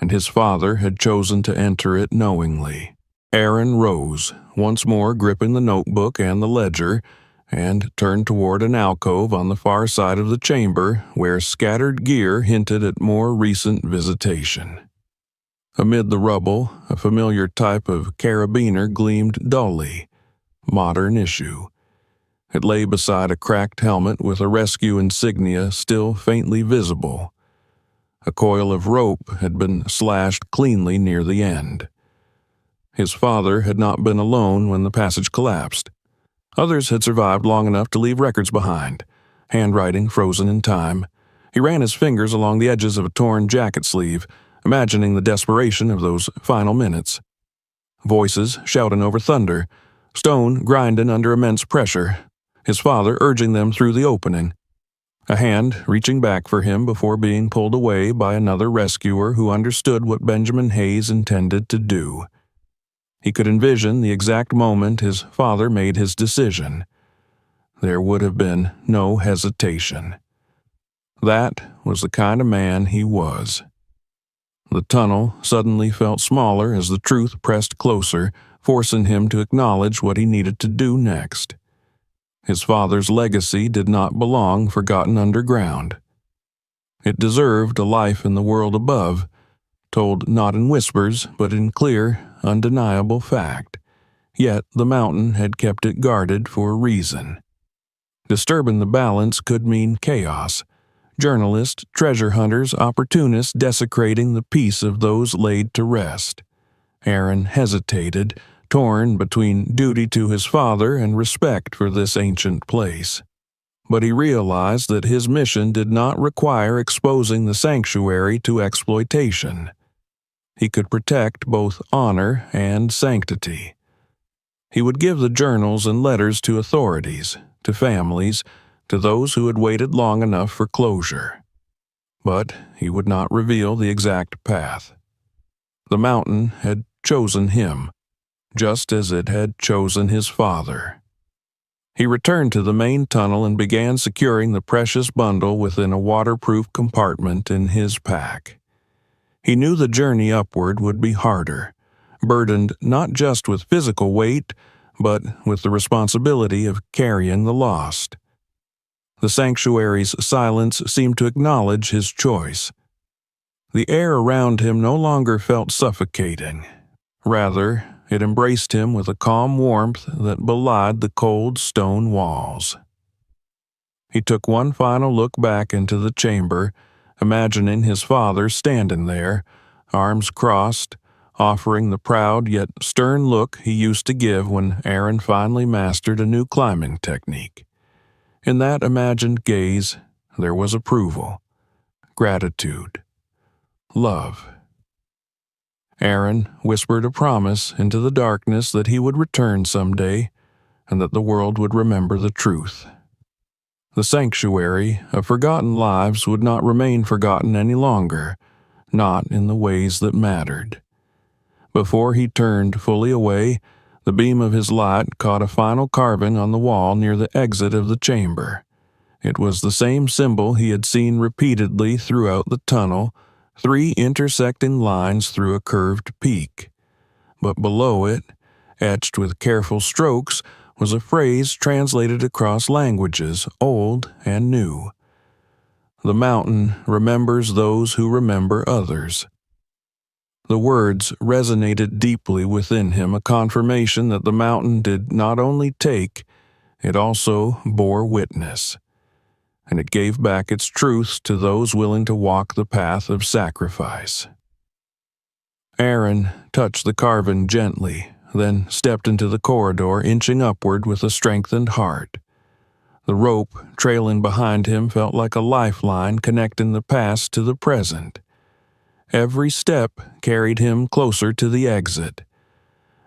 And his father had chosen to enter it knowingly. Aaron rose, once more gripping the notebook and the ledger, and turned toward an alcove on the far side of the chamber where scattered gear hinted at more recent visitation. Amid the rubble, a familiar type of carabiner gleamed dully. Modern issue. It lay beside a cracked helmet with a rescue insignia still faintly visible. A coil of rope had been slashed cleanly near the end. His father had not been alone when the passage collapsed. Others had survived long enough to leave records behind, handwriting frozen in time. He ran his fingers along the edges of a torn jacket sleeve, imagining the desperation of those final minutes. Voices shouting over thunder, stone grinding under immense pressure, his father urging them through the opening. A hand reaching back for him before being pulled away by another rescuer who understood what Benjamin Hayes intended to do. He could envision the exact moment his father made his decision. There would have been no hesitation. That was the kind of man he was. The tunnel suddenly felt smaller as the truth pressed closer, forcing him to acknowledge what he needed to do next. His father's legacy did not belong forgotten underground. It deserved a life in the world above, told not in whispers, but in clear, undeniable fact. Yet the mountain had kept it guarded for a reason. Disturbing the balance could mean chaos. Journalists, treasure hunters, opportunists desecrating the peace of those laid to rest. Aaron hesitated, torn between duty to his father and respect for this ancient place. But he realized that his mission did not require exposing the sanctuary to exploitation. He could protect both honor and sanctity. He would give the journals and letters to authorities, to families, to those who had waited long enough for closure. But he would not reveal the exact path. The mountain had chosen him, just as it had chosen his father. He returned to the main tunnel and began securing the precious bundle within a waterproof compartment in his pack. He knew the journey upward would be harder, burdened not just with physical weight, but with the responsibility of carrying the lost. The sanctuary's silence seemed to acknowledge his choice. The air around him no longer felt suffocating. Rather, it embraced him with a calm warmth that belied the cold stone walls. He took one final look back into the chamber, imagining his father standing there, arms crossed, offering the proud yet stern look he used to give when Aaron finally mastered a new climbing technique. In that imagined gaze, there was approval, gratitude, love. Aaron whispered a promise into the darkness that he would return someday, and that the world would remember the truth. The sanctuary of forgotten lives would not remain forgotten any longer, not in the ways that mattered. Before he turned fully away, the beam of his light caught a final carving on the wall near the exit of the chamber. It was the same symbol he had seen repeatedly throughout the tunnel, 3 intersecting lines through a curved peak. But below it, etched with careful strokes, was a phrase translated across languages, old and new. The mountain remembers those who remember others. The words resonated deeply within him, a confirmation that the mountain did not only take, it also bore witness. And it gave back its truths to those willing to walk the path of sacrifice. Aaron touched the carving gently, then stepped into the corridor, inching upward with a strengthened heart. The rope trailing behind him felt like a lifeline connecting the past to the present. Every step carried him closer to the exit,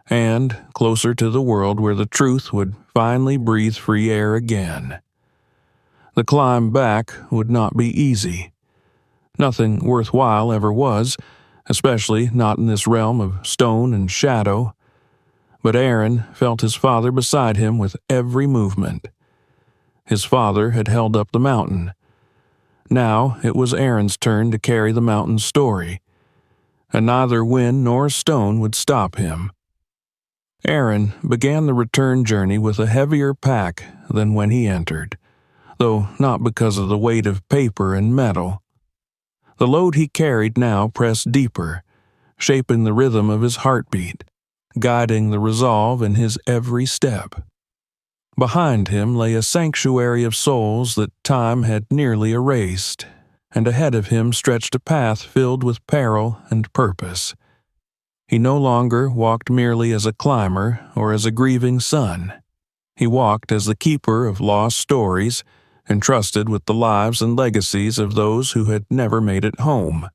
and closer to the world where the truth would finally breathe free air again. The climb back would not be easy. Nothing worthwhile ever was, especially not in this realm of stone and shadow. But Aaron felt his father beside him with every movement. His father had held up the mountain. Now it was Aaron's turn to carry the mountain's story, and neither wind nor stone would stop him. Aaron began the return journey with a heavier pack than when he entered, though not because of the weight of paper and metal. The load he carried now pressed deeper, shaping the rhythm of his heartbeat, guiding the resolve in his every step. Behind him lay a sanctuary of souls that time had nearly erased, and ahead of him stretched a path filled with peril and purpose. He no longer walked merely as a climber or as a grieving son. He walked as the keeper of lost stories, entrusted with the lives and legacies of those who had never made it home.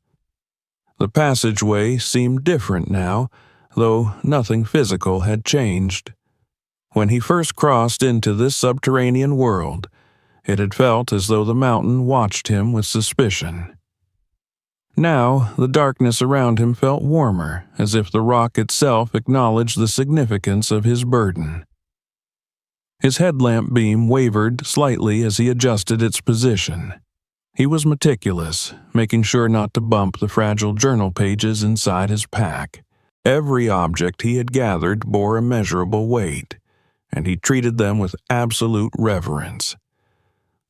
The passageway seemed different now, though nothing physical had changed. When he first crossed into this subterranean world, it had felt as though the mountain watched him with suspicion. Now, the darkness around him felt warmer, as if the rock itself acknowledged the significance of his burden. His headlamp beam wavered slightly as he adjusted its position. He was meticulous, making sure not to bump the fragile journal pages inside his pack. Every object he had gathered bore immeasurable weight, and he treated them with absolute reverence.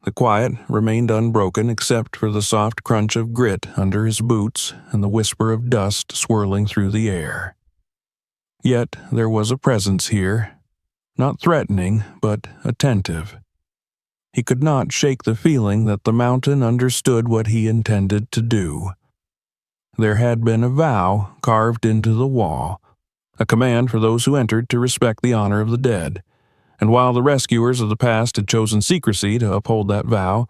The quiet remained unbroken except for the soft crunch of grit under his boots and the whisper of dust swirling through the air. Yet there was a presence here, not threatening, but attentive. He could not shake the feeling that the mountain understood what he intended to do. There had been a vow carved into the wall, a command for those who entered to respect the honor of the dead. And while the rescuers of the past had chosen secrecy to uphold that vow,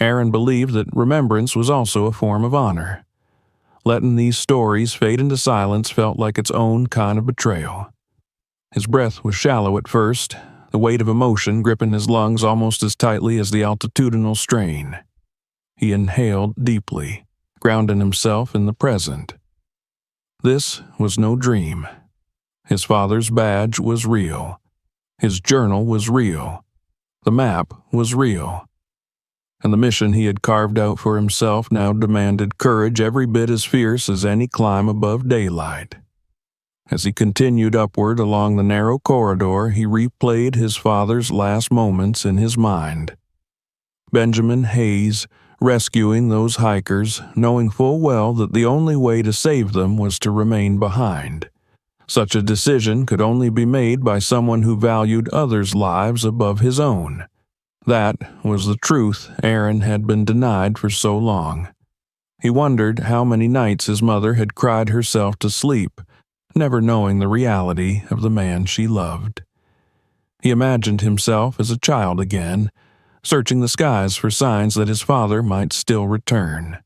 Aaron believed that remembrance was also a form of honor. Letting these stories fade into silence felt like its own kind of betrayal. His breath was shallow at first, the weight of emotion gripping his lungs almost as tightly as the altitudinal strain. He inhaled deeply, grounding himself in the present. This was no dream. His father's badge was real. His journal was real. The map was real. And the mission he had carved out for himself now demanded courage every bit as fierce as any climb above daylight. As he continued upward along the narrow corridor, he replayed his father's last moments in his mind. Benjamin Hayes, rescuing those hikers, knowing full well that the only way to save them was to remain behind. Such a decision could only be made by someone who valued others' lives above his own. That was the truth Aaron had been denied for so long. He wondered how many nights his mother had cried herself to sleep, never knowing the reality of the man she loved. He imagined himself as a child again, searching the skies for signs that his father might still return.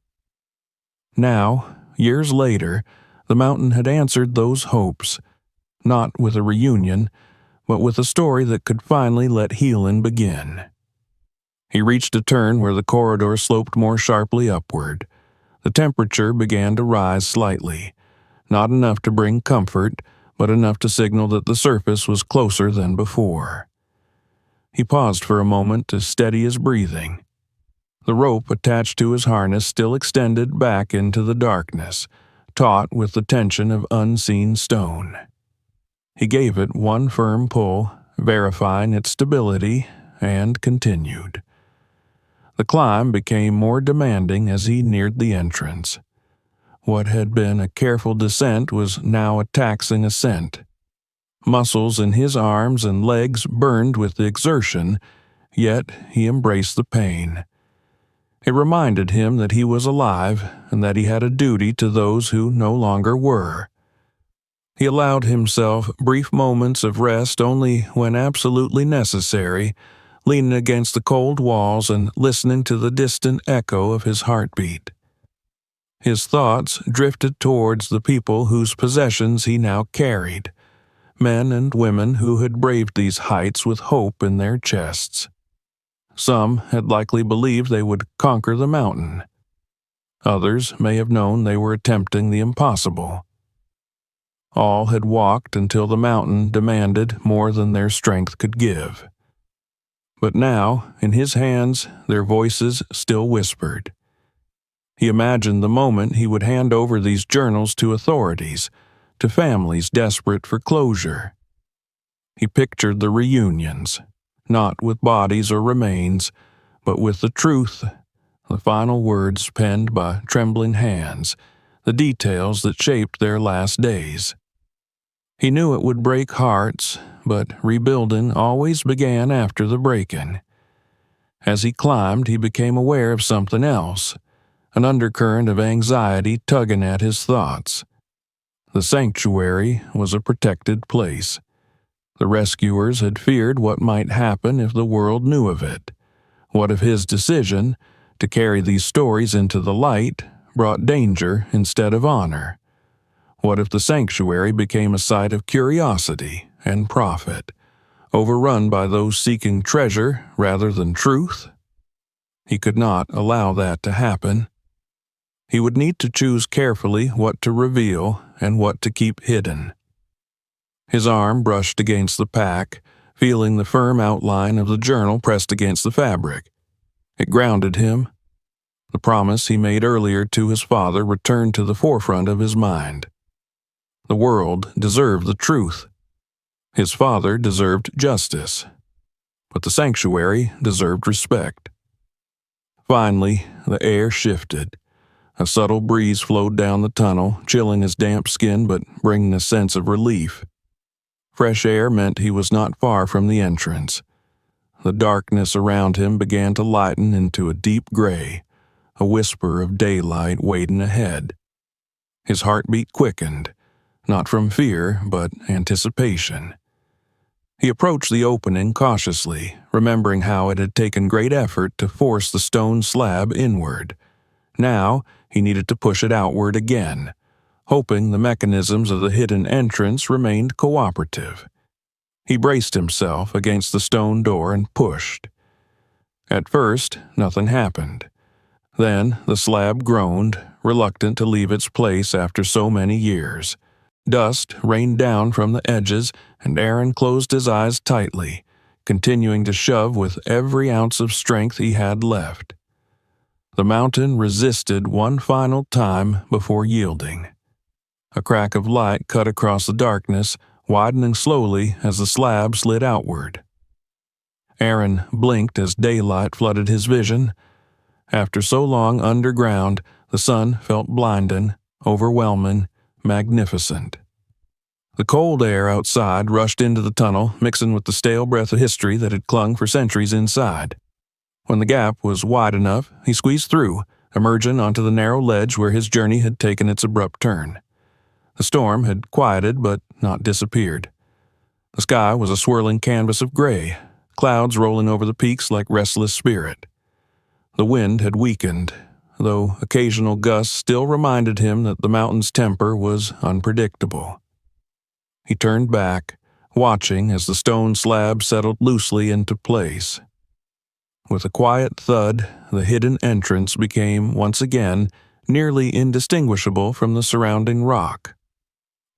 Now, years later, the mountain had answered those hopes, not with a reunion, but with a story that could finally let healing begin. He reached a turn where the corridor sloped more sharply upward. The temperature began to rise slightly, not enough to bring comfort, but enough to signal that the surface was closer than before. He paused for a moment to steady his breathing. The rope attached to his harness still extended back into the darkness, taut with the tension of unseen stone. He gave it one firm pull, verifying its stability, and continued. The climb became more demanding as he neared the entrance. What had been a careful descent was now a taxing ascent. Muscles in his arms and legs burned with the exertion, yet he embraced the pain. It reminded him that he was alive and that he had a duty to those who no longer were. He allowed himself brief moments of rest only when absolutely necessary, leaning against the cold walls and listening to the distant echo of his heartbeat. His thoughts drifted towards the people whose possessions he now carried, men and women who had braved these heights with hope in their chests. Some had likely believed they would conquer the mountain. Others may have known they were attempting the impossible. All had walked until the mountain demanded more than their strength could give. But now, in his hands, their voices still whispered. He imagined the moment he would hand over these journals to authorities, to families desperate for closure. He pictured the reunions, not with bodies or remains, but with the truth, the final words penned by trembling hands, the details that shaped their last days. He knew it would break hearts, but rebuilding always began after the break-in. As he climbed, he became aware of something else, an undercurrent of anxiety tugging at his thoughts. The sanctuary was a protected place. The rescuers had feared what might happen if the world knew of it. What if his decision to carry these stories into the light brought danger instead of honor? What if the sanctuary became a site of curiosity and profit, overrun by those seeking treasure rather than truth? He could not allow that to happen. He would need to choose carefully what to reveal and what to keep hidden. His arm brushed against the pack, feeling the firm outline of the journal pressed against the fabric. It grounded him. The promise he made earlier to his father returned to the forefront of his mind. The world deserved the truth. His father deserved justice. But the sanctuary deserved respect. Finally, the air shifted. A subtle breeze flowed down the tunnel, chilling his damp skin but bringing a sense of relief. Fresh air meant he was not far from the entrance. The darkness around him began to lighten into a deep gray, a whisper of daylight waiting ahead. His heartbeat quickened, not from fear, but anticipation. He approached the opening cautiously, remembering how it had taken great effort to force the stone slab inward. Now, he needed to push it outward again, hoping the mechanisms of the hidden entrance remained cooperative. He braced himself against the stone door and pushed. At first, nothing happened. Then the slab groaned, reluctant to leave its place after so many years. Dust rained down from the edges, and Aaron closed his eyes tightly, continuing to shove with every ounce of strength he had left. The mountain resisted one final time before yielding. A crack of light cut across the darkness, widening slowly as the slab slid outward. Aaron blinked as daylight flooded his vision. After so long underground, the sun felt blinding, overwhelming, magnificent. The cold air outside rushed into the tunnel, mixing with the stale breath of history that had clung for centuries inside. When the gap was wide enough, he squeezed through, emerging onto the narrow ledge where his journey had taken its abrupt turn. The storm had quieted but not disappeared. The sky was a swirling canvas of gray, clouds rolling over the peaks like restless spirit. The wind had weakened, though occasional gusts still reminded him that the mountain's temper was unpredictable. He turned back, watching as the stone slab settled loosely into place. With a quiet thud, the hidden entrance became, once again, nearly indistinguishable from the surrounding rock.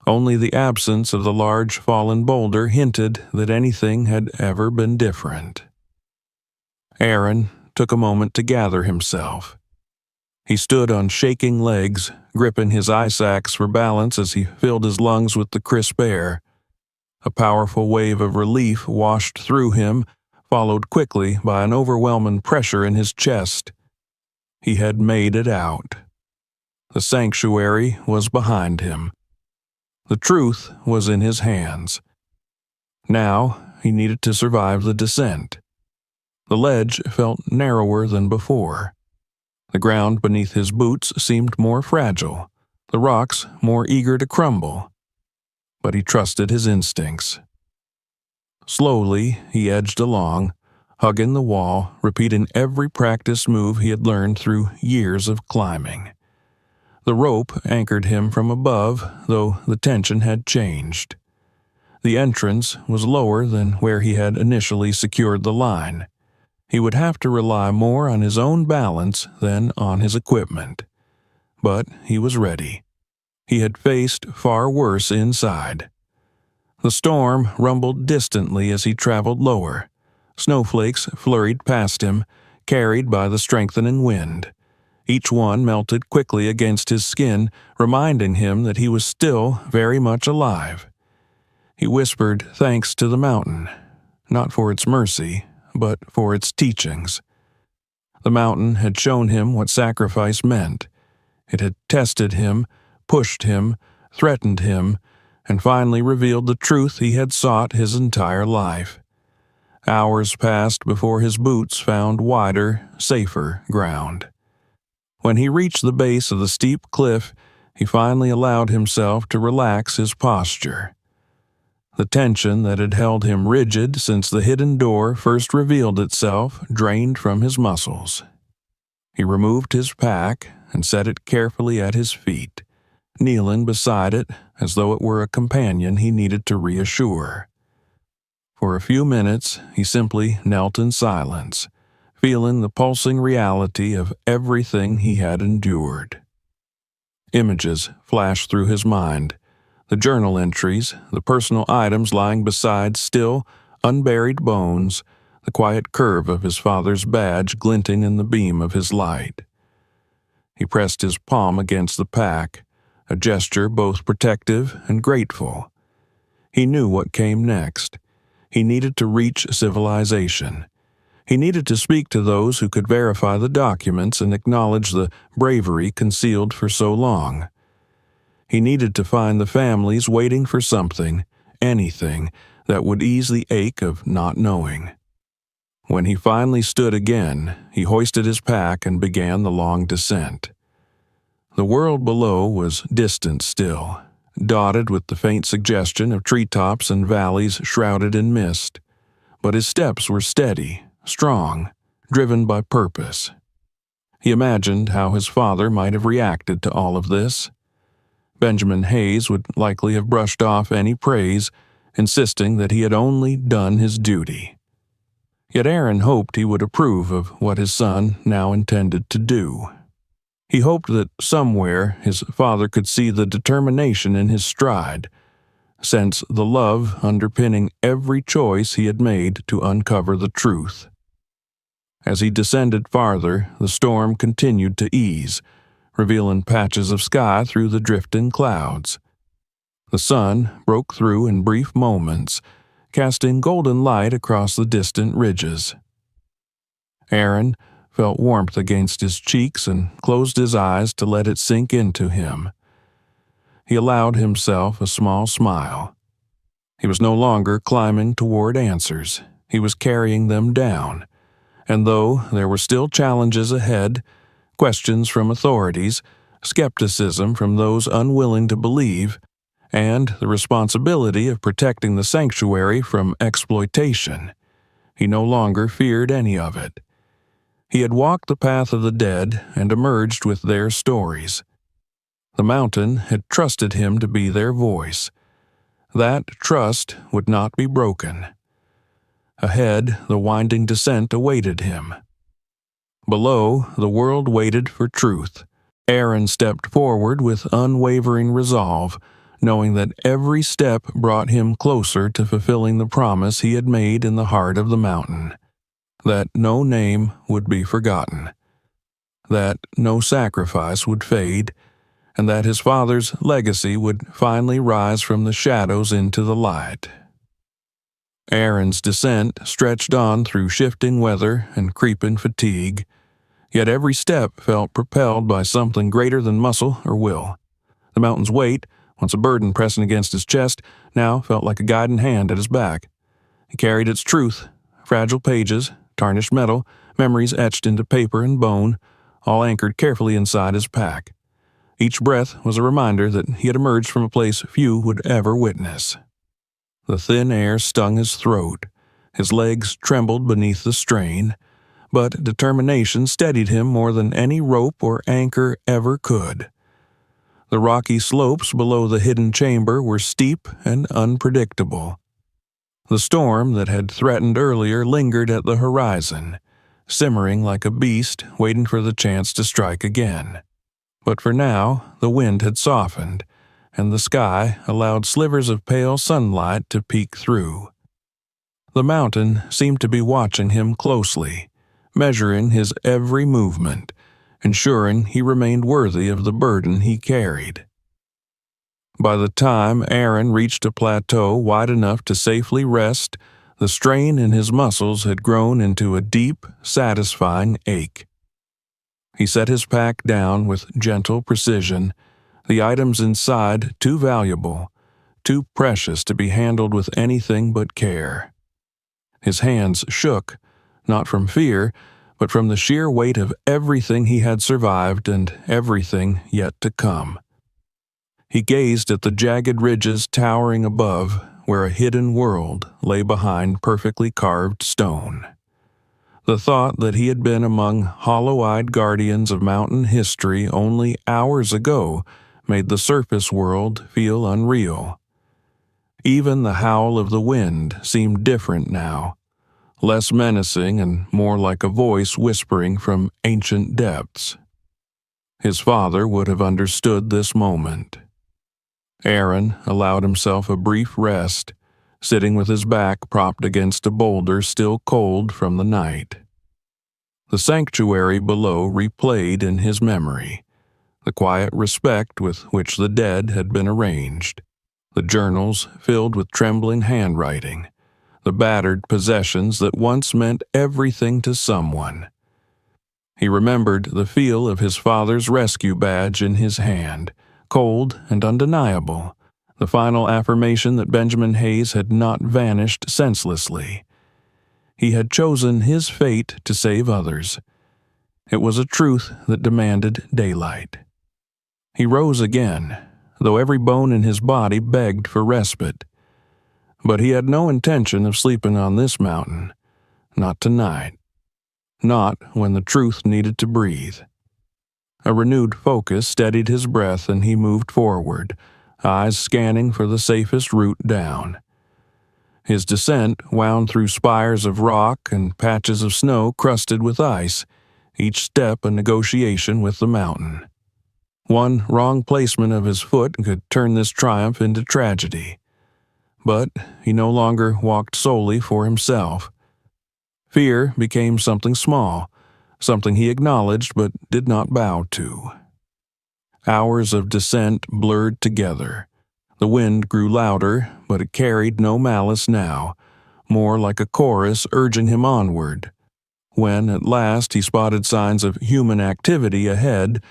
Only the absence of the large fallen boulder hinted that anything had ever been different. Aaron took a moment to gather himself. He stood on shaking legs, gripping his ice axe for balance as he filled his lungs with the crisp air. A powerful wave of relief washed through him, followed quickly by an overwhelming pressure in his chest. He had made it out. The sanctuary was behind him. The truth was in his hands. Now he needed to survive the descent. The ledge felt narrower than before. The ground beneath his boots seemed more fragile, the rocks more eager to crumble. But he trusted his instincts. Slowly, he edged along, hugging the wall, repeating every practice move he had learned through years of climbing. The rope anchored him from above, though the tension had changed. The entrance was lower than where he had initially secured the line. He would have to rely more on his own balance than on his equipment. But he was ready. He had faced far worse inside. The storm rumbled distantly as he traveled lower. Snowflakes flurried past him, carried by the strengthening wind. Each one melted quickly against his skin, reminding him that he was still very much alive. He whispered thanks to the mountain, not for its mercy, but for its teachings. The mountain had shown him what sacrifice meant. It had tested him, pushed him, threatened him, and finally revealed the truth he had sought his entire life. Hours passed before his boots found wider, safer ground. When he reached the base of the steep cliff, he finally allowed himself to relax his posture. The tension that had held him rigid since the hidden door first revealed itself drained from his muscles. He removed his pack and set it carefully at his feet, kneeling beside it as though it were a companion he needed to reassure. For a few minutes, he simply knelt in silence, feeling the pulsing reality of everything he had endured. Images flashed through his mind, the journal entries, the personal items lying beside still, unburied bones, the quiet curve of his father's badge glinting in the beam of his light. He pressed his palm against the pack, a gesture both protective and grateful. He knew what came next. He needed to reach civilization. He needed to speak to those who could verify the documents and acknowledge the bravery concealed for so long. He needed to find the families waiting for something, anything, that would ease the ache of not knowing. When he finally stood again, he hoisted his pack and began the long descent. The world below was distant still, dotted with the faint suggestion of treetops and valleys shrouded in mist. But his steps were steady, strong, driven by purpose. He imagined how his father might have reacted to all of this. Benjamin Hayes would likely have brushed off any praise, insisting that he had only done his duty. Yet Aaron hoped he would approve of what his son now intended to do. He hoped that somewhere his father could see the determination in his stride, sense the love underpinning every choice he had made to uncover the truth. As he descended farther, the storm continued to ease, revealing patches of sky through the drifting clouds. The sun broke through in brief moments, casting golden light across the distant ridges. Aaron felt warmth against his cheeks and closed his eyes to let it sink into him. He allowed himself a small smile. He was no longer climbing toward answers. He was carrying them down. And though there were still challenges ahead, questions from authorities, skepticism from those unwilling to believe, and the responsibility of protecting the sanctuary from exploitation, he no longer feared any of it. He had walked the path of the dead and emerged with their stories. The mountain had trusted him to be their voice. That trust would not be broken. Ahead, the winding descent awaited him. Below, the world waited for truth. Aaron stepped forward with unwavering resolve, knowing that every step brought him closer to fulfilling the promise he had made in the heart of the mountain, that no name would be forgotten, that no sacrifice would fade, and that his father's legacy would finally rise from the shadows into the light. Aaron's descent stretched on through shifting weather and creeping fatigue, yet every step felt propelled by something greater than muscle or will. The mountain's weight, once a burden pressing against his chest, now felt like a guiding hand at his back. He carried its truth, fragile pages, tarnished metal, memories etched into paper and bone, all anchored carefully inside his pack. Each breath was a reminder that he had emerged from a place few would ever witness. The thin air stung his throat. His legs trembled beneath the strain, but determination steadied him more than any rope or anchor ever could. The rocky slopes below the hidden chamber were steep and unpredictable. The storm that had threatened earlier lingered at the horizon, simmering like a beast waiting for the chance to strike again. But for now, the wind had softened, and the sky allowed slivers of pale sunlight to peek through. The mountain seemed to be watching him closely, measuring his every movement, ensuring he remained worthy of the burden he carried. By the time Aaron reached a plateau wide enough to safely rest, the strain in his muscles had grown into a deep, satisfying ache. He set his pack down with gentle precision, the items inside too valuable, too precious to be handled with anything but care. His hands shook, not from fear, but from the sheer weight of everything he had survived and everything yet to come. He gazed at the jagged ridges towering above, where a hidden world lay behind perfectly carved stone. The thought that he had been among hollow-eyed guardians of mountain history only hours ago made the surface world feel unreal. Even the howl of the wind seemed different now, less menacing and more like a voice whispering from ancient depths. His father would have understood this moment. Aaron allowed himself a brief rest, sitting with his back propped against a boulder still cold from the night. The sanctuary below replayed in his memory, the quiet respect with which the dead had been arranged, the journals filled with trembling handwriting, the battered possessions that once meant everything to someone. He remembered the feel of his father's rescue badge in his hand, cold and undeniable, the final affirmation that Benjamin Hayes had not vanished senselessly. He had chosen his fate to save others. It was a truth that demanded daylight. He rose again, though every bone in his body begged for respite. But he had no intention of sleeping on this mountain. Not tonight. Not when the truth needed to breathe. A renewed focus steadied his breath and he moved forward, eyes scanning for the safest route down. His descent wound through spires of rock and patches of snow crusted with ice, each step a negotiation with the mountain. One wrong placement of his foot could turn this triumph into tragedy. But he no longer walked solely for himself. Fear became something small, something he acknowledged but did not bow to. Hours of descent blurred together. The wind grew louder, but it carried no malice now, more like a chorus urging him onward. When, at last, he spotted signs of human activity ahead,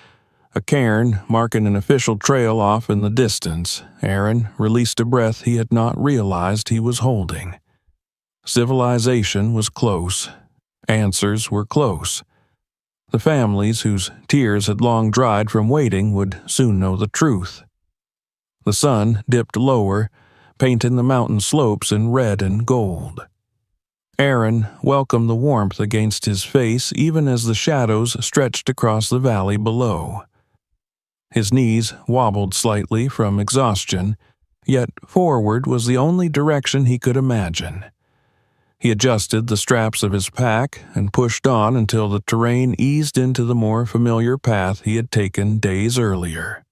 a cairn marking an official trail off in the distance, Aaron released a breath he had not realized he was holding. Civilization was close. Answers were close. The families whose tears had long dried from waiting would soon know the truth. The sun dipped lower, painting the mountain slopes in red and gold. Aaron welcomed the warmth against his face even as the shadows stretched across the valley below. His knees wobbled slightly from exhaustion, yet forward was the only direction he could imagine. He adjusted the straps of his pack and pushed on until the terrain eased into the more familiar path he had taken days earlier.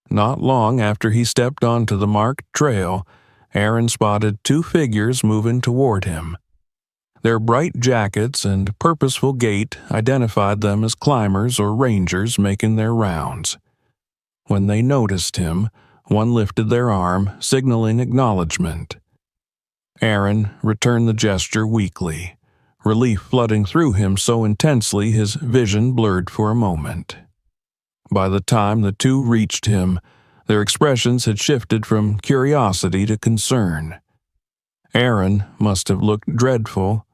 Not long after he stepped onto the marked trail, Aaron spotted two figures moving toward him. Their bright jackets and purposeful gait identified them as climbers or rangers making their rounds. When they noticed him, one lifted their arm, signaling acknowledgement. Aaron returned the gesture weakly, relief flooding through him so intensely his vision blurred for a moment. By the time the two reached him, their expressions had shifted from curiosity to concern. Aaron must have looked dreadful,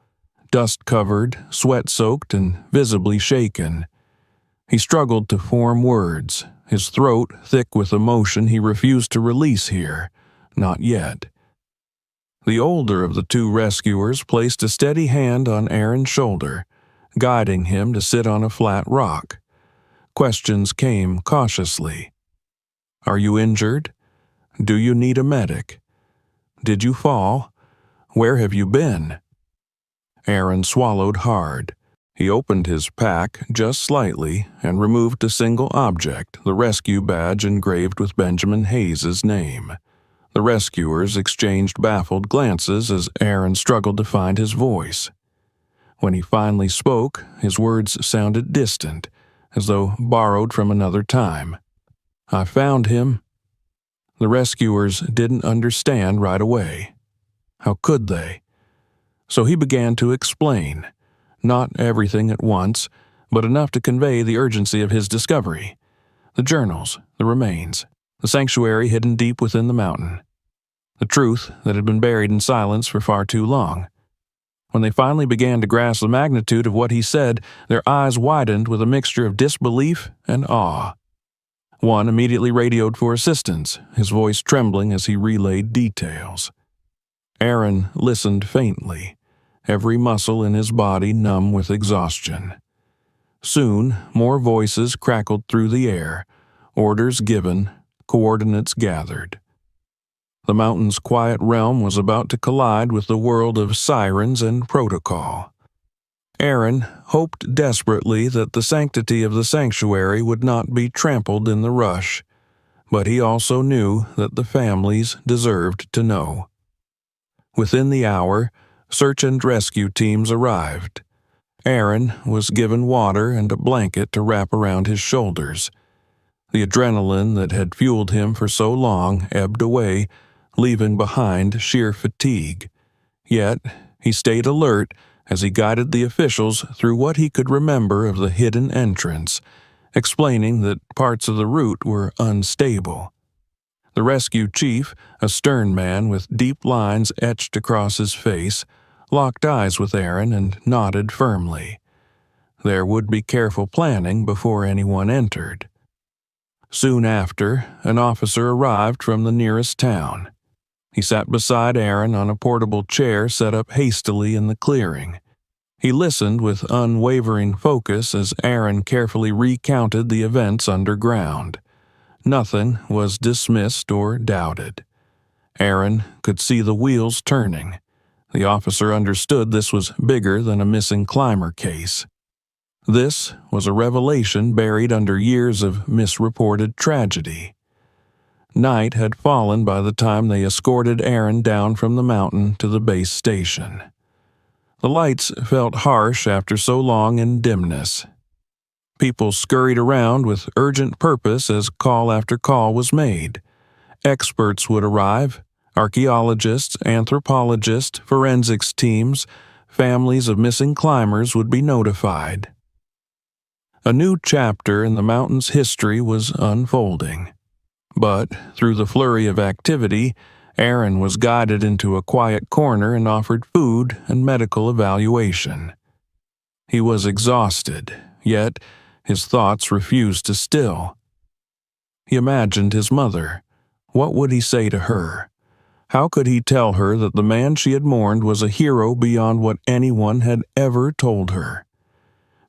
dust-covered, sweat-soaked, and visibly shaken. He struggled to form words, his throat thick with emotion he refused to release here. Not yet. The older of the two rescuers placed a steady hand on Aaron's shoulder, guiding him to sit on a flat rock. Questions came cautiously. Are you injured? Do you need a medic? Did you fall? Where have you been? Aaron swallowed hard. He opened his pack just slightly and removed a single object, the rescue badge engraved with Benjamin Hayes' name. The rescuers exchanged baffled glances as Aaron struggled to find his voice. When he finally spoke, his words sounded distant, as though borrowed from another time. I found him. The rescuers didn't understand right away. How could they? So he began to explain, not everything at once, but enough to convey the urgency of his discovery. The journals, the remains, the sanctuary hidden deep within the mountain. the truth that had been buried in silence for far too long. When they finally began to grasp the magnitude of what he said, their eyes widened with a mixture of disbelief and awe. One immediately radioed for assistance, his voice trembling as he relayed details. Aaron listened faintly, every muscle in his body numb with exhaustion. Soon, more voices crackled through the air, orders given, coordinates gathered. The mountain's quiet realm was about to collide with the world of sirens and protocol. Aaron hoped desperately that the sanctity of the sanctuary would not be trampled in the rush, but he also knew that the families deserved to know. Within the hour, search and rescue teams arrived. Aaron was given water and a blanket to wrap around his shoulders. The adrenaline that had fueled him for so long ebbed away, leaving behind sheer fatigue. Yet, he stayed alert as he guided the officials through what he could remember of the hidden entrance, explaining that parts of the route were unstable. The rescue chief, a stern man with deep lines etched across his face, locked eyes with Aaron and nodded firmly. There would be careful planning before anyone entered. Soon after, an officer arrived from the nearest town. He sat beside Aaron on a portable chair set up hastily in the clearing. He listened with unwavering focus as Aaron carefully recounted the events underground. Nothing was dismissed or doubted. Aaron could see the wheels turning. The officer understood this was bigger than a missing climber case. This was a revelation buried under years of misreported tragedy. Night had fallen by the time they escorted Aaron down from the mountain to the base station. The lights felt harsh after so long in dimness. People scurried around with urgent purpose as call after call was made. Experts would arrive, archaeologists, anthropologists, forensics teams, families of missing climbers would be notified. A new chapter in the mountain's history was unfolding. But, through the flurry of activity, Aaron was guided into a quiet corner and offered food and medical evaluation. He was exhausted, yet his thoughts refused to still. He imagined his mother. What would he say to her? How could he tell her that the man she had mourned was a hero beyond what anyone had ever told her?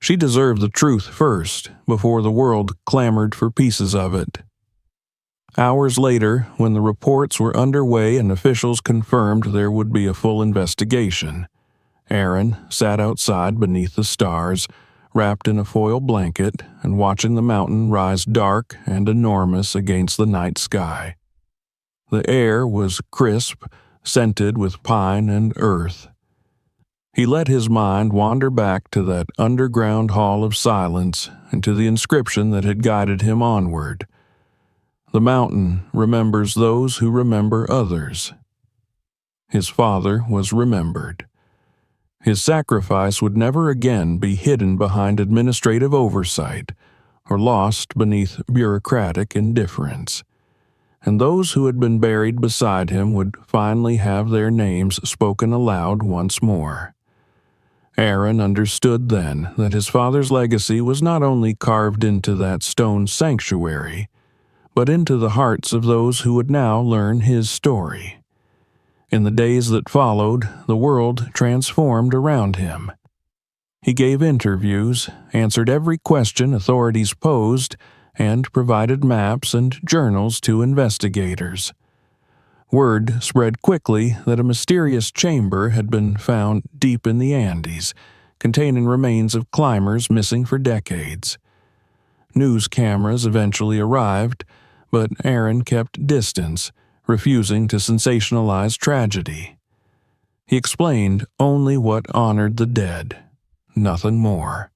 She deserved the truth first, before the world clamored for pieces of it. Hours later, when the reports were underway and officials confirmed there would be a full investigation, Aaron sat outside beneath the stars, wrapped in a foil blanket and watching the mountain rise dark and enormous against the night sky. The air was crisp, scented with pine and earth. He let his mind wander back to that underground hall of silence and to the inscription that had guided him onward. The mountain remembers those who remember others. His father was remembered. His sacrifice would never again be hidden behind administrative oversight or lost beneath bureaucratic indifference. And those who had been buried beside him would finally have their names spoken aloud once more. Aaron understood then that his father's legacy was not only carved into that stone sanctuary, but into the hearts of those who would now learn his story. In the days that followed, the world transformed around him. He gave interviews, answered every question authorities posed, and provided maps and journals to investigators. Word spread quickly that a mysterious chamber had been found deep in the Andes, containing remains of climbers missing for decades. News cameras eventually arrived, but Aaron kept distance, refusing to sensationalize tragedy. He explained only what honored the dead, nothing more.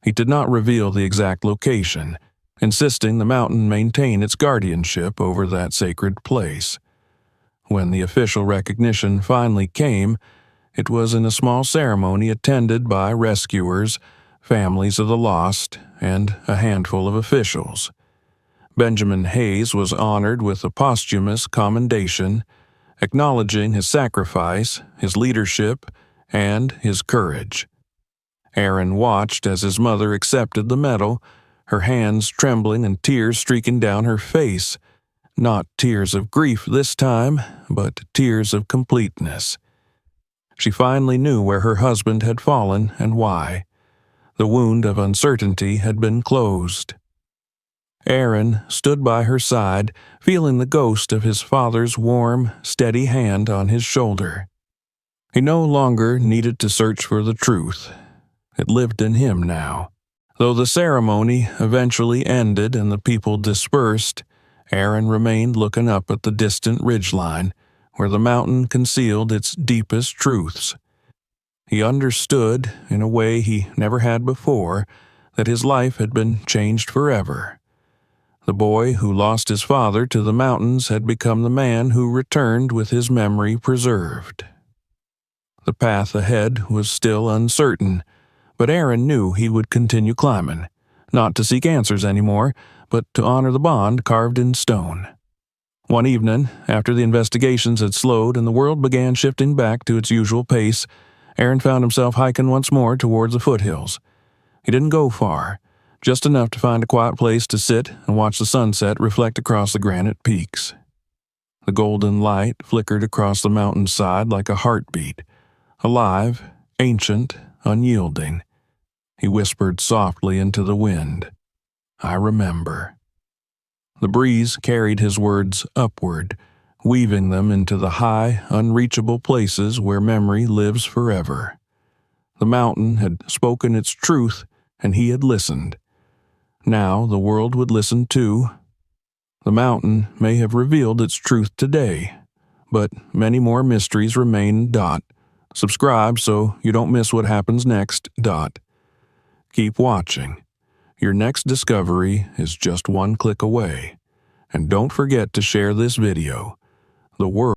He did not reveal the exact location, insisting the mountain maintain its guardianship over that sacred place. When the official recognition finally came, it was in a small ceremony attended by rescuers, families of the lost, and a handful of officials. Benjamin Hayes was honored with a posthumous commendation. acknowledging his sacrifice, his leadership, and his courage. Aaron watched as his mother accepted the medal, her hands trembling and tears streaking down her face. Not tears of grief this time, but tears of completeness. She finally knew where her husband had fallen and why. The wound of uncertainty had been closed. Aaron stood by her side, feeling the ghost of his father's warm, steady hand on his shoulder. He no longer needed to search for the truth. It lived in him now. Though the ceremony eventually ended and the people dispersed, Aaron remained looking up at the distant ridgeline, where the mountain concealed its deepest truths. He understood, in a way he never had before, that his life had been changed forever. The boy who lost his father to the mountains had become the man who returned with his memory preserved. The path ahead was still uncertain, but Aaron knew he would continue climbing, not to seek answers anymore, but to honor the bond carved in stone. One evening, after the investigations had slowed and the world began shifting back to its usual pace, Aaron found himself hiking once more towards the foothills. He didn't go far, just enough to find a quiet place to sit and watch the sunset reflect across the granite peaks. The golden light flickered across the mountainside like a heartbeat, alive, ancient, unyielding. He whispered softly into the wind, "I remember." The breeze carried his words upward, weaving them into the high, unreachable places where memory lives forever. The mountain had spoken its truth, and he had listened. Now the world would listen too. The mountain may have revealed its truth today, but many more mysteries remain. Subscribe so you don't miss what happens next. Keep watching. Your next discovery is just one click away. And don't forget to share this video. The world